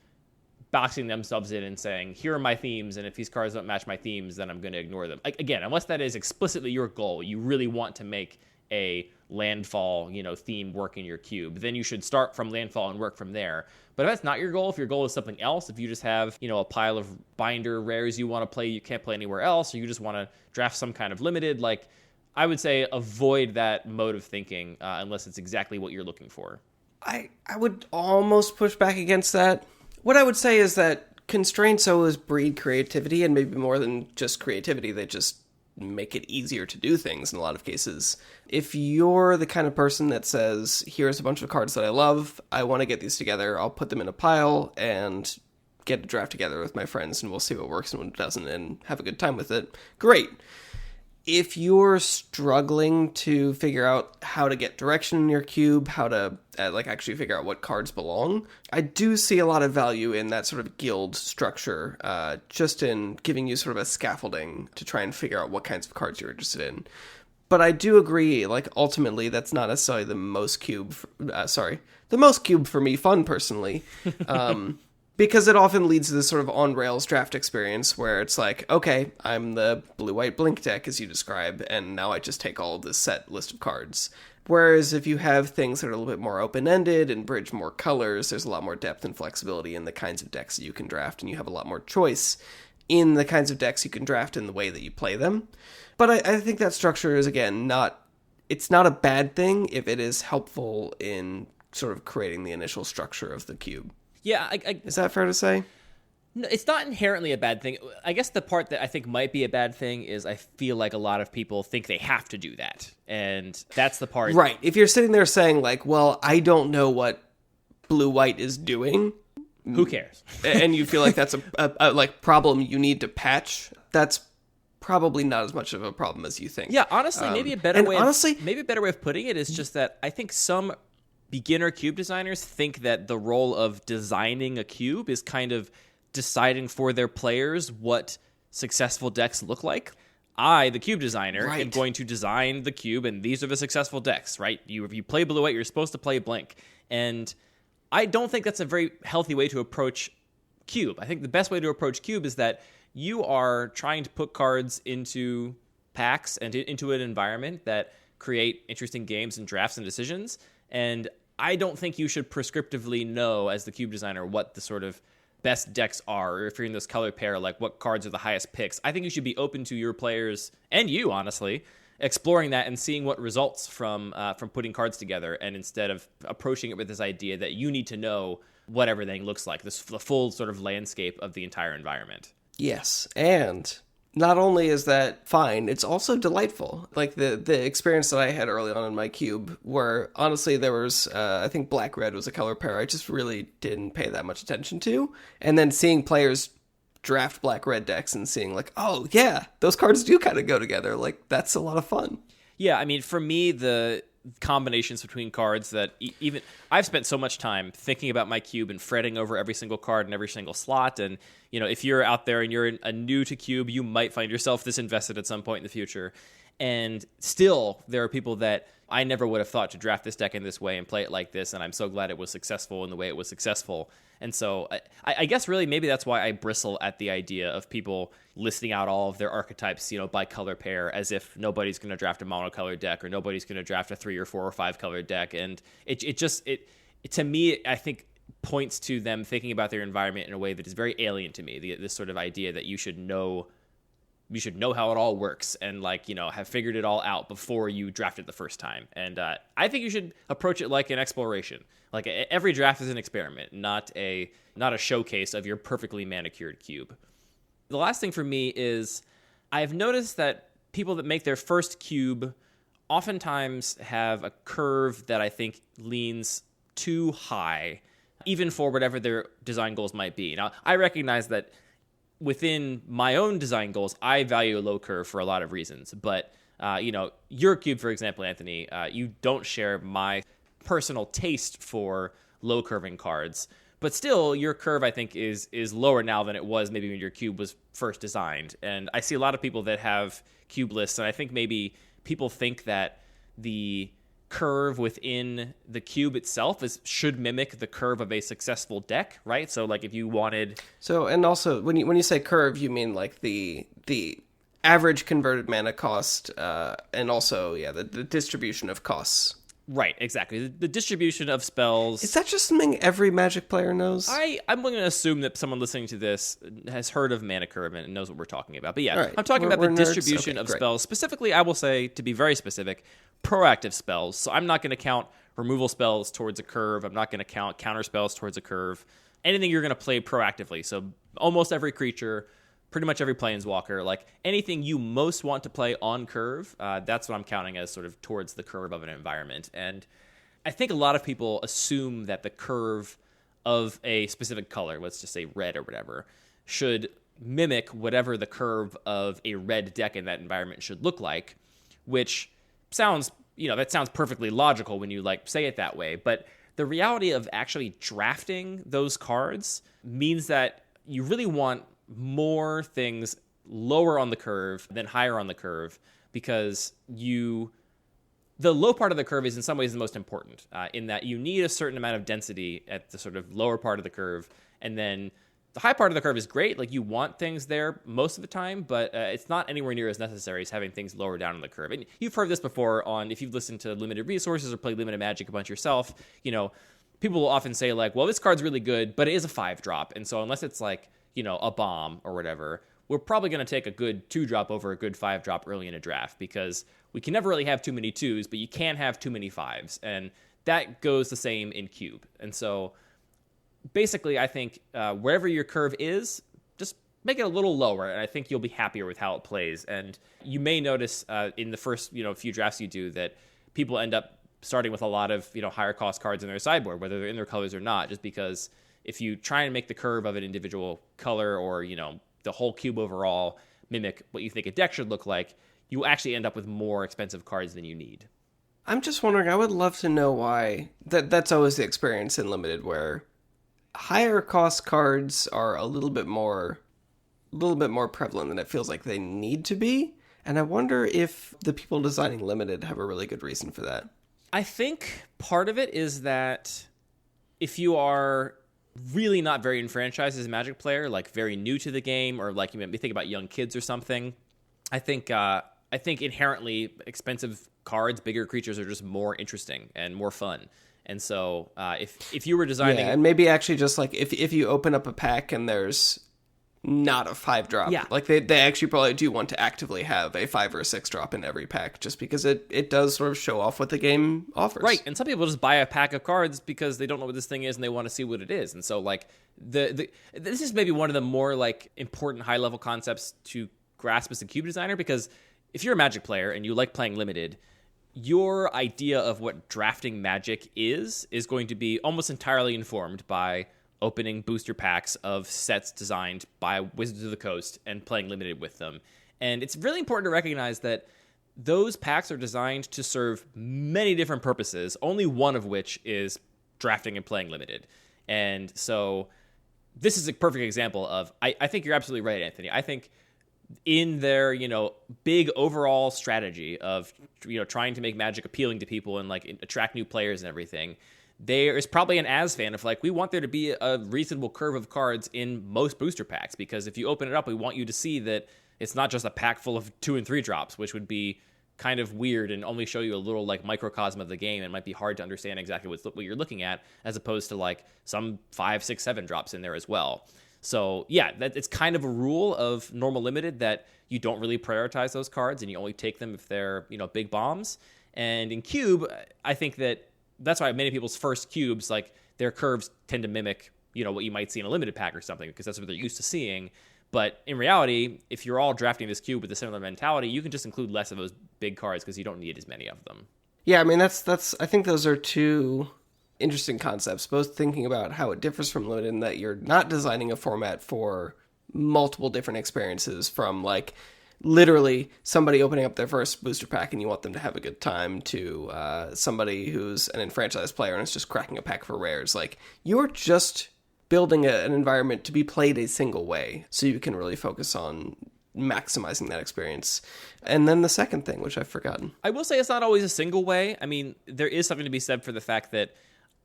boxing themselves in and saying, here are my themes, and if these cards don't match my themes, then I'm going to ignore them. Again, unless that is explicitly your goal, you really want to make a landfall, theme work in your cube, then you should start from landfall and work from there. But if that's not your goal, if your goal is something else, if you just have, a pile of binder rares you want to play, you can't play anywhere else, or you just want to draft some kind of limited, like, I would say avoid that mode of thinking unless it's exactly what you're looking for. I would almost push back against that. What I would say is that constraints always breed creativity, and maybe more than just creativity, they just make it easier to do things in a lot of cases. If you're the kind of person that says, here's a bunch of cards that I love, I want to get these together, I'll put them in a pile and get a draft together with my friends, and we'll see what works and what doesn't, and have a good time with it, great. If you're struggling to figure out how to get direction in your cube, how to actually figure out what cards belong, I do see a lot of value in that sort of guild structure, just in giving you sort of a scaffolding to try and figure out what kinds of cards you're interested in. But I do agree, ultimately, that's not necessarily the most cube for me fun, personally. Because it often leads to this sort of on-rails draft experience where it's like, okay, I'm the blue-white blink deck, as you describe, and now I just take all of this set list of cards. Whereas if you have things that are a little bit more open-ended and bridge more colors, there's a lot more depth and flexibility in the kinds of decks that you can draft, and you have a lot more choice in the kinds of decks you can draft in the way that you play them. But I think that structure is, again, it's not a bad thing if it is helpful in sort of creating the initial structure of the cube. Yeah, is that fair to say? No, it's not inherently a bad thing. I guess the part that I think might be a bad thing is I feel like a lot of people think they have to do that. And that's the part. Right. If you're sitting there saying, well, I don't know what blue-white is doing. Who cares? And you feel like that's a problem you need to patch, that's probably not as much of a problem as you think. Yeah, honestly, maybe a better way of putting it is just that I think some beginner cube designers think that the role of designing a cube is kind of deciding for their players what successful decks look like. I, the cube designer, am going to design the cube, and these are the successful decks, right? If you play blue-white, you're supposed to play blink. And I don't think that's a very healthy way to approach cube. I think the best way to approach cube is that you are trying to put cards into packs and into an environment that create interesting games and drafts and decisions. And I don't think you should prescriptively know, as the cube designer, what the sort of best decks are, or if you're in this color pair, what cards are the highest picks. I think you should be open to your players, and you, honestly, exploring that and seeing what results from putting cards together, and instead of approaching it with this idea that you need to know what everything looks like, the full sort of landscape of the entire environment. Yes, and not only is that fine, it's also delightful. The experience that I had early on in my cube, where honestly there was, I think black-red was a color pair I just really didn't pay that much attention to. And then seeing players draft black-red decks and seeing oh yeah, those cards do kind of go together. That's a lot of fun. Yeah, I mean, for me, the combinations between cards that even I've spent so much time thinking about my cube and fretting over every single card in every single slot. And if you're out there and you're a new to cube, you might find yourself this invested at some point in the future. And still, there are people that I never would have thought to draft this deck in this way and play it like this, and I'm so glad it was successful in the way it was successful. And so I guess really maybe that's why I bristle at the idea of people listing out all of their archetypes, by color pair, as if nobody's going to draft a monocolored deck or nobody's going to draft a 3 or 4 or 5 color deck. And it to me, I think, points to them thinking about their environment in a way that is very alien to me. This sort of idea that you should know how it all works and have figured it all out before you draft it the first time. And I think you should approach it like an exploration. Every draft is an experiment, not a showcase of your perfectly manicured cube. The last thing for me is I've noticed that people that make their first cube oftentimes have a curve that I think leans too high, even for whatever their design goals might be. Now, I recognize that within my own design goals, I value a low curve for a lot of reasons. But, your cube, for example, Anthony, you don't share my personal taste for low curving cards. But still, your curve, I think, is lower now than it was maybe when your cube was first designed. And I see a lot of people that have cube lists, and I think maybe people think that the curve within the cube itself should mimic the curve of a successful deck, right? So, like, if you wanted... So, and also, when you say curve, you mean, like, the average converted mana cost, and also, the distribution of costs. Right, exactly. The distribution of spells... Is that just something every Magic player knows? I'm going to assume that someone listening to this has heard of mana curve and knows what we're talking about. But yeah, right. I'm talking about the distribution of spells. Specifically, I will say, to be very specific, proactive spells. So I'm not going to count removal spells towards a curve. I'm not going to count counter spells towards a curve. Anything you're going to play proactively. So almost every creature... pretty much every planeswalker, like anything you most want to play on curve, that's what I'm counting as sort of towards the curve of an environment. And I think a lot of people assume that the curve of a specific color, let's just say red or whatever, should mimic whatever the curve of a red deck in that environment should look like, which sounds, that sounds perfectly logical when you like say it that way. But the reality of actually drafting those cards means that you really want more things lower on the curve than higher on the curve, because the low part of the curve is in some ways the most important, in that you need a certain amount of density at the sort of lower part of the curve, and then the high part of the curve is great. Like, you want things there most of the time, but it's not anywhere near as necessary as having things lower down on the curve. And you've heard this before if you've listened to Limited Resources or played Limited Magic a bunch yourself. People will often say, like, well, this card's really good, but it is a 5-drop, and so unless it's like a bomb or whatever, we're probably going to take a good 2-drop over a good 5-drop early in a draft, because we can never really have too many 2s, but you can't have too many 5s. And that goes the same in cube. And so basically, I think wherever your curve is, just make it a little lower, and I think you'll be happier with how it plays. And you may notice in the first few drafts you do that people end up starting with a lot of higher cost cards in their sideboard, whether they're in their colors or not, just because if you try and make the curve of an individual color or, the whole cube overall mimic what you think a deck should look like, you actually end up with more expensive cards than you need. I'm just wondering, I would love to know why. That's always the experience in Limited, where higher cost cards are a little bit more prevalent than it feels like they need to be. And I wonder if the people designing Limited have a really good reason for that. I think part of it is that if you are really not very enfranchised as a Magic player, like very new to the game, or like you maybe think about young kids or something, I think inherently expensive cards, bigger creatures are just more interesting and more fun. And so if you were designing... Yeah, and maybe actually just like if you open up a pack and there's not a 5-drop, like they actually probably do want to actively have a 5 or a 6-drop in every pack, just because it does sort of show off what the game offers. Right, and some people just buy a pack of cards because they don't know what this thing is and they want to see what it is. And so like this is maybe one of the more like important high-level concepts to grasp as a cube designer, because if you're a Magic player and you like playing Limited, your idea of what drafting Magic is going to be almost entirely informed by opening booster packs of sets designed by Wizards of the Coast and playing Limited with them. And it's really important to recognize that those packs are designed to serve many different purposes, only one of which is drafting and playing Limited. And so this is a perfect example of, I think you're absolutely right, Anthony. I think in their, big overall strategy of, trying to make Magic appealing to people and like attract new players and everything, there is probably an as fan of like, we want there to be a reasonable curve of cards in most booster packs, because if you open it up, we want you to see that it's not just a pack full of 2 and 3 drops, which would be kind of weird and only show you a little like microcosm of the game. It might be hard to understand exactly what you're looking at, as opposed to like some 5, 6, 7 drops in there as well. So yeah, it's kind of a rule of normal Limited that you don't really prioritize those cards and you only take them if they're, big bombs. And in Cube, I think that's why many people's first cubes, like their curves tend to mimic, what you might see in a Limited pack or something, because that's what they're used to seeing. But in reality, if you're all drafting this cube with a similar mentality, you can just include less of those big cards because you don't need as many of them. Yeah, I mean, that's I think those are two interesting concepts, both thinking about how it differs from Limited in that you're not designing a format for multiple different experiences, from like literally somebody opening up their first booster pack and you want them to have a good time, to somebody who's an enfranchised player and is just cracking a pack for rares. Like, you're just building an environment to be played a single way, so you can really focus on maximizing that experience. And then the second thing, which I've forgotten. I will say it's not always a single way. I mean, there is something to be said for the fact that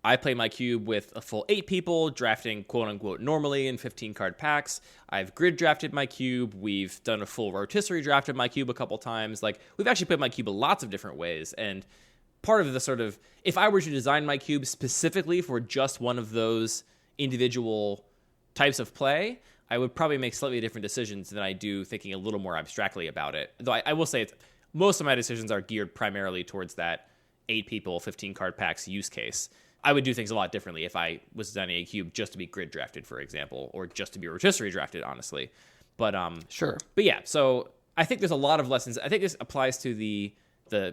I play my cube with a full 8 people, drafting quote-unquote normally in 15-card packs. I've grid drafted my cube. We've done a full rotisserie draft of my cube a couple times. Like, we've actually played my cube lots of different ways. And part of the sort of, if I were to design my cube specifically for just one of those individual types of play, I would probably make slightly different decisions than I do thinking a little more abstractly about it. Though I will say most of my decisions are geared primarily towards that 8 people, 15-card packs use case. I would do things a lot differently if I was designing a cube just to be grid drafted, for example, or just to be rotisserie drafted, honestly. But sure. But yeah, so I think there's a lot of lessons. I think this applies to the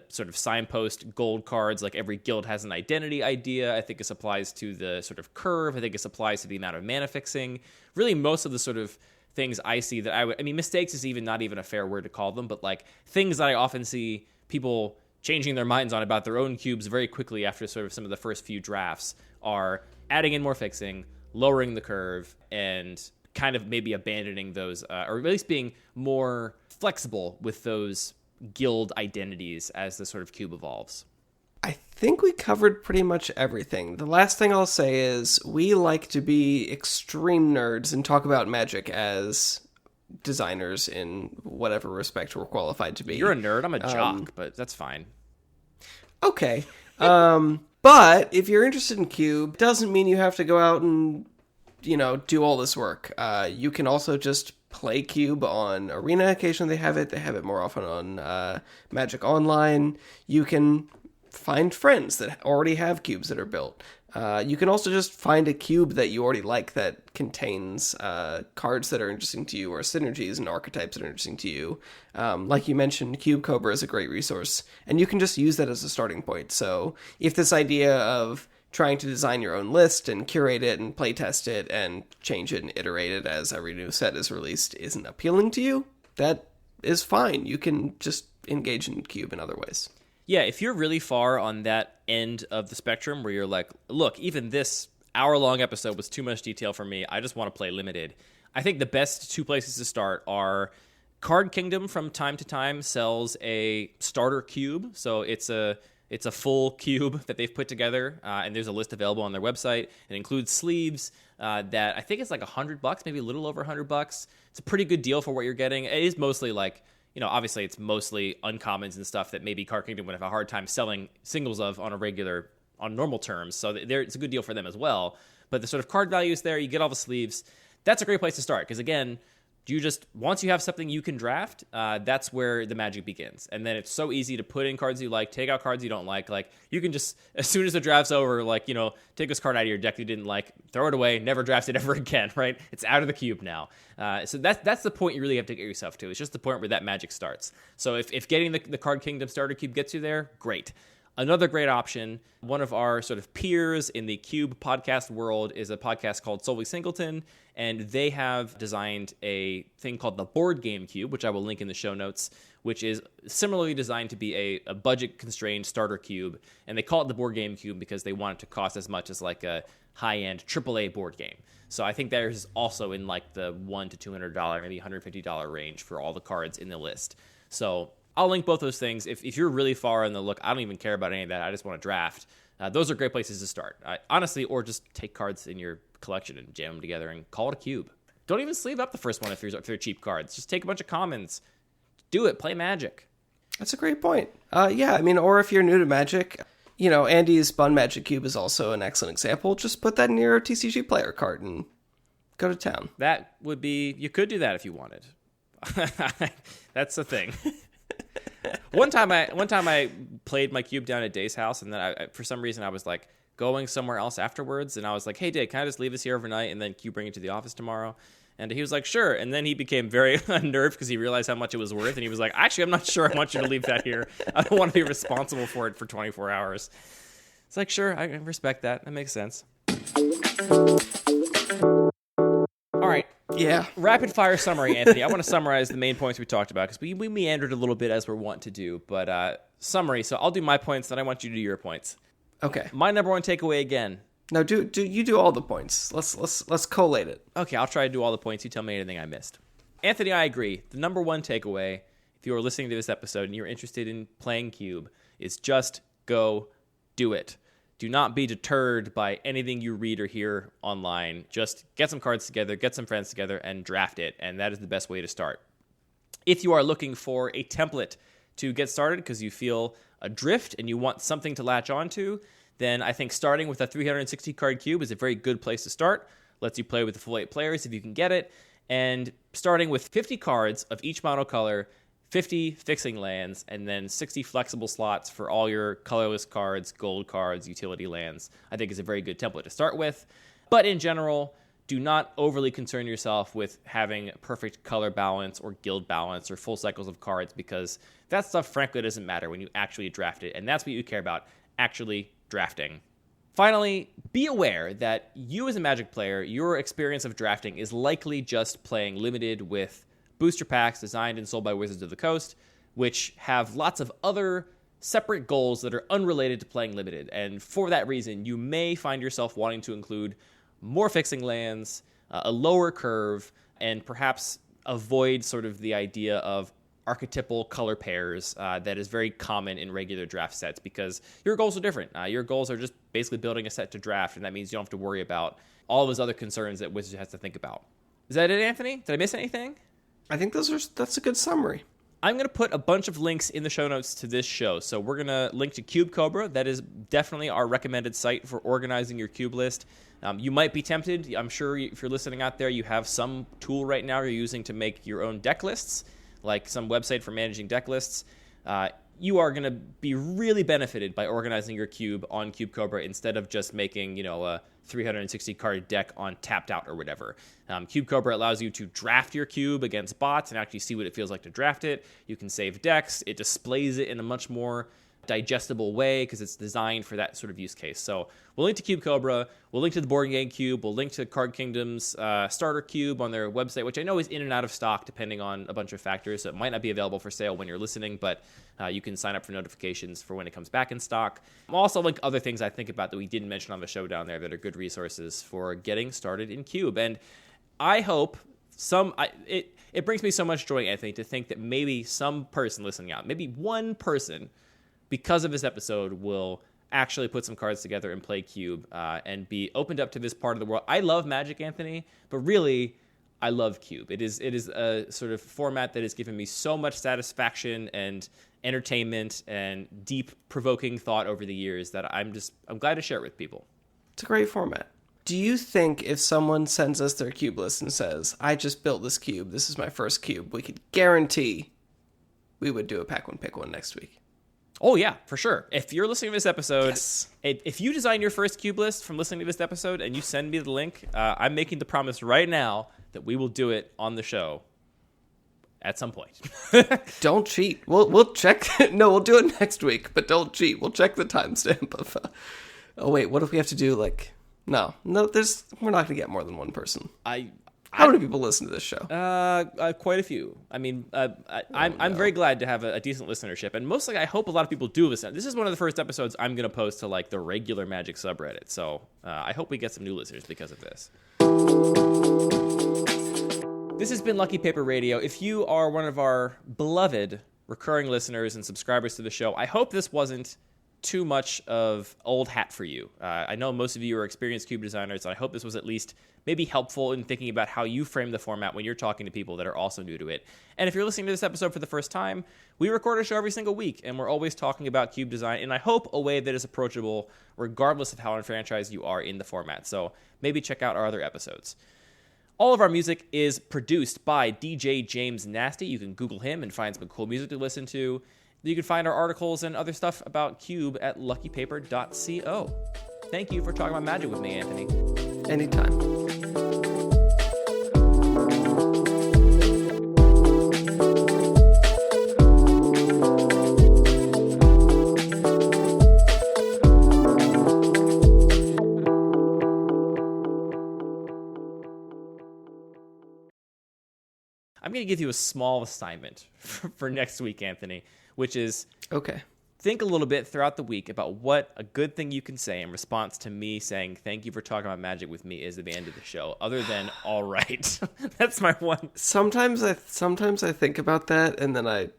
sort of signpost gold cards, like every guild has an identity idea. I think this applies to the sort of curve. I think this applies to the amount of mana fixing. Really, most of the sort of things I see that I mean, mistakes is not even a fair word to call them, but like things that I often see people changing their minds on about their own cubes very quickly after sort of some of the first few drafts are adding in more fixing, lowering the curve, and kind of maybe abandoning those, or at least being more flexible with those guild identities as the sort of cube evolves. I think we covered pretty much everything. The last thing I'll say is we like to be extreme nerds and talk about Magic as designers in whatever respect we're qualified to be. You're a nerd. I'm a jock, but that's fine. Okay. But if you're interested in cube, doesn't mean you have to go out and, do all this work. You can also just play cube on Arena. Occasionally they have it. They have it more often on Magic Online. You can find friends that already have cubes that are built. You can also just find a cube that you already like that contains cards that are interesting to you, or synergies and archetypes that are interesting to you. Like you mentioned, Cube Cobra is a great resource, and you can just use that as a starting point. So if this idea of trying to design your own list and curate it and playtest it and change it and iterate it as every new set is released isn't appealing to you, that is fine. You can just engage in Cube in other ways. Yeah, if you're really far on that end of the spectrum where you're like, look, even this hour-long episode was too much detail for me, I just want to play limited, I think the best 2 places to start are Card Kingdom. From time to time sells a starter cube, so it's a full cube that they've put together, and there's a list available on their website. It includes sleeves that I think it's like $100, maybe a little over $100. It's a pretty good deal for what you're getting. It is mostly like, obviously it's mostly uncommons and stuff that maybe Card Kingdom would have a hard time selling singles of on normal terms. So it's a good deal for them as well. But the sort of card value is there. You get all the sleeves. That's a great place to start. Because again, once you have something you can draft, that's where the magic begins. And then it's so easy to put in cards you like, take out cards you don't like. Like, you can just, as soon as the draft's over, like, take this card out of your deck you didn't like, throw it away, never draft it ever again, right? It's out of the cube now. So that's the point you really have to get yourself to. It's just the point where that magic starts. So if getting the Card Kingdom starter cube gets you there, great. Another great option, one of our sort of peers in the cube podcast world is a podcast called Solely Singleton, and they have designed a thing called the Board Game Cube, which I will link in the show notes, which is similarly designed to be a budget-constrained starter cube, and they call it the Board Game Cube because they want it to cost as much as like a high-end AAA board game. So I think there's also in like the $100 to $200, maybe $150 range for all the cards in the list. So I'll link both those things. If you're really far in the look, I don't even care about any of that, I just want to draft, those are great places to start. Honestly, or just take cards in your collection and jam them together and call it a cube. Don't even sleeve up the first one if they're cheap cards. Just take a bunch of commons. Do it. Play Magic. That's a great point. Yeah, I mean, or if you're new to Magic, Andy's Bun Magic Cube is also an excellent example. Just put that in your TCG player card and go to town. That would be, you could do that if you wanted. That's the thing. One time I played my cube down at Day's house, and then for some reason I was like going somewhere else afterwards, and I was like, hey Day, can I just leave this here overnight and then cube bring it to the office tomorrow? And he was like, sure. And then he became very unnerved because he realized how much it was worth, and he was like, actually, I'm not sure I want you to leave that here. I don't want to be responsible for it for 24 hours. It's like, sure, I respect that. That makes sense. All right, Yeah. Rapid fire summary, Anthony. I want to summarize the main points we talked about because we meandered a little bit as we're wont to do. But summary. So I'll do my points, then I want you to do your points. Okay. My number one takeaway again. No, you do all the points. Let's collate it. Okay, I'll try to do all the points. You tell me anything I missed. Anthony, I agree. The number one takeaway, if you are listening to this episode and you're interested in playing Cube, is just go do it. Do not be deterred by anything you read or hear online. Just get some cards together, get some friends together, and draft it. And that is the best way to start. If you are looking for a template to get started because you feel adrift and you want something to latch onto, then I think starting with a 360 card cube is a very good place to start. Lets you play with the full 8 players if you can get it. And starting with 50 cards of each monocolor, 50 fixing lands, and then 60 flexible slots for all your colorless cards, gold cards, utility lands, I think is a very good template to start with. But in general, do not overly concern yourself with having perfect color balance or guild balance or full cycles of cards, because that stuff frankly doesn't matter when you actually draft it, and that's what you care about, actually drafting. Finally, be aware that you as a Magic player, your experience of drafting is likely just playing limited with booster packs designed and sold by Wizards of the Coast, which have lots of other separate goals that are unrelated to playing limited. And for that reason, you may find yourself wanting to include more fixing lands, a lower curve, and perhaps avoid sort of the idea of archetypal color pairs that is very common in regular draft sets, because your goals are different. Your goals are just basically building a set to draft, and that means you don't have to worry about all those other concerns that Wizards has to think about. Is that it, Anthony? Did I miss anything? I think that's a good summary. I'm going to put a bunch of links in the show notes to this show. So we're going to link to Cube Cobra. That is definitely our recommended site for organizing your cube list. You might be tempted. I'm sure if you're listening out there, you have some tool right now you're using to make your own deck lists, like some website for managing deck lists. You are going to be really benefited by organizing your cube on Cube Cobra instead of just making, a 360 card deck on Tapped Out or whatever. Cube Cobra allows you to draft your cube against bots and actually see what it feels like to draft it. You can save decks. It displays it in a much more digestible way because it's designed for that sort of use case. So we'll link to Cube Cobra. We'll link to the Board Game Cube. We'll link to Card Kingdom's starter cube on their website, which I know is in and out of stock depending on a bunch of factors. So it might not be available for sale when you're listening, but you can sign up for notifications for when it comes back in stock. I'll also link other things I think about that we didn't mention on the show down there that are good resources for getting started in Cube. And I hope it brings me so much joy, Anthony, to think that maybe some person listening out, maybe one person, because of this episode, will actually put some cards together and play Cube and be opened up to this part of the world. I love Magic, Anthony, but really, I love Cube. It is a sort of format that has given me so much satisfaction and entertainment and deep, provoking thought over the years that I'm glad to share it with people. It's a great format. Do you think if someone sends us their cube list and says, I just built this cube, this is my first cube, we could guarantee we would do a pack one, pick one next week? Oh, yeah, for sure. If you're listening to this episode, Yes. If you design your first cube list from listening to this episode and you send me the link, I'm making the promise right now that we will do it on the show at some point. Don't cheat. We'll check. No, we'll do it next week, but don't cheat. We'll check the timestamp of... oh, wait, what if we have to do, No, we're not going to get more than one person. How many people listen to this show? Quite a few. I mean, I'm very glad to have a decent listenership, and mostly I hope a lot of people do listen. This is one of the first episodes I'm going to post to the regular Magic subreddit, so I hope we get some new listeners because of this. This has been Lucky Paper Radio. If you are one of our beloved recurring listeners and subscribers to the show, I hope this wasn't too much of old hat for you. I know most of you are experienced cube designers, and I hope this was at least maybe helpful in thinking about how you frame the format when you're talking to people that are also new to it. And if you're listening to this episode for the first time, we record a show every single week, and we're always talking about cube design, and I hope a way that is approachable regardless of how enfranchised you are in the format. So maybe check out our other episodes. All of our music is produced by DJ James Nasty. You can Google him and find some cool music to listen to. You can find our articles and other stuff about Cube at luckypaper.co. Thank you for talking about Magic with me, Anthony. Anytime. I'm going to give you a small assignment for next week, Anthony, which is think a little bit throughout the week about what a good thing you can say in response to me saying thank you for talking about magic with me is at the end of the show, other than all right. That's my one. Sometimes I think about that, and then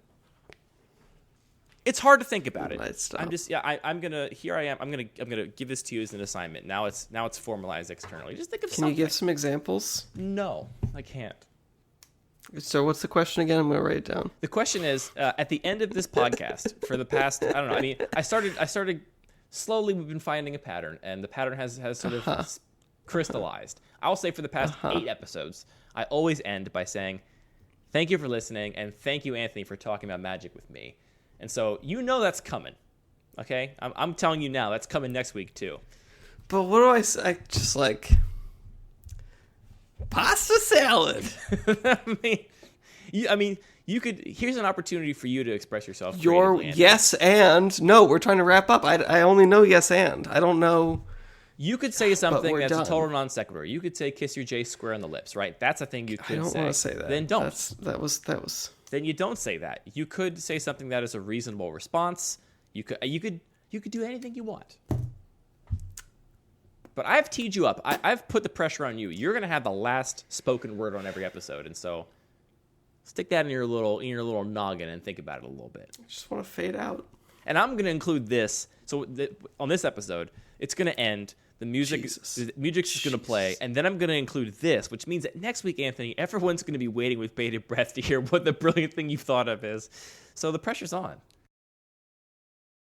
it's hard to think about it. I'm gonna give this to you as an assignment. Now it's formalized externally. Just think of something. Can you give some examples? No, I can't. So what's the question again? I'm gonna write it down. The question is, at the end of this podcast, for the past, I don't know. I mean, I started slowly. We've been finding a pattern, and the pattern has sort of crystallized. I'll say for the past 8 episodes, I always end by saying, "Thank you for listening, and thank you, Anthony, for talking about magic with me." And so that's coming. Okay, I'm telling you now, that's coming next week too. But what do I say? I just like pasta salad. I mean, you could. Here's an opportunity for you to express yourself. Your yes and no. We're trying to wrap up. I only know yes and. I don't know. You could say something that's a total non sequitur. You could say "kiss your J square on the lips," right? That's a thing you could say. I don't want to say that. Then don't. That was. Then you don't say that. You could say something that is a reasonable response. You could do anything you want. But I've teed you up. I've put the pressure on you. You're going to have the last spoken word on every episode, and so stick that in your little noggin and think about it a little bit. I just want to fade out. And I'm going to include this. So on this episode, it's going to end. The music's just going to play, and then I'm going to include this, which means that next week, Anthony, everyone's going to be waiting with bated breath to hear what the brilliant thing you've thought of is. So the pressure's on.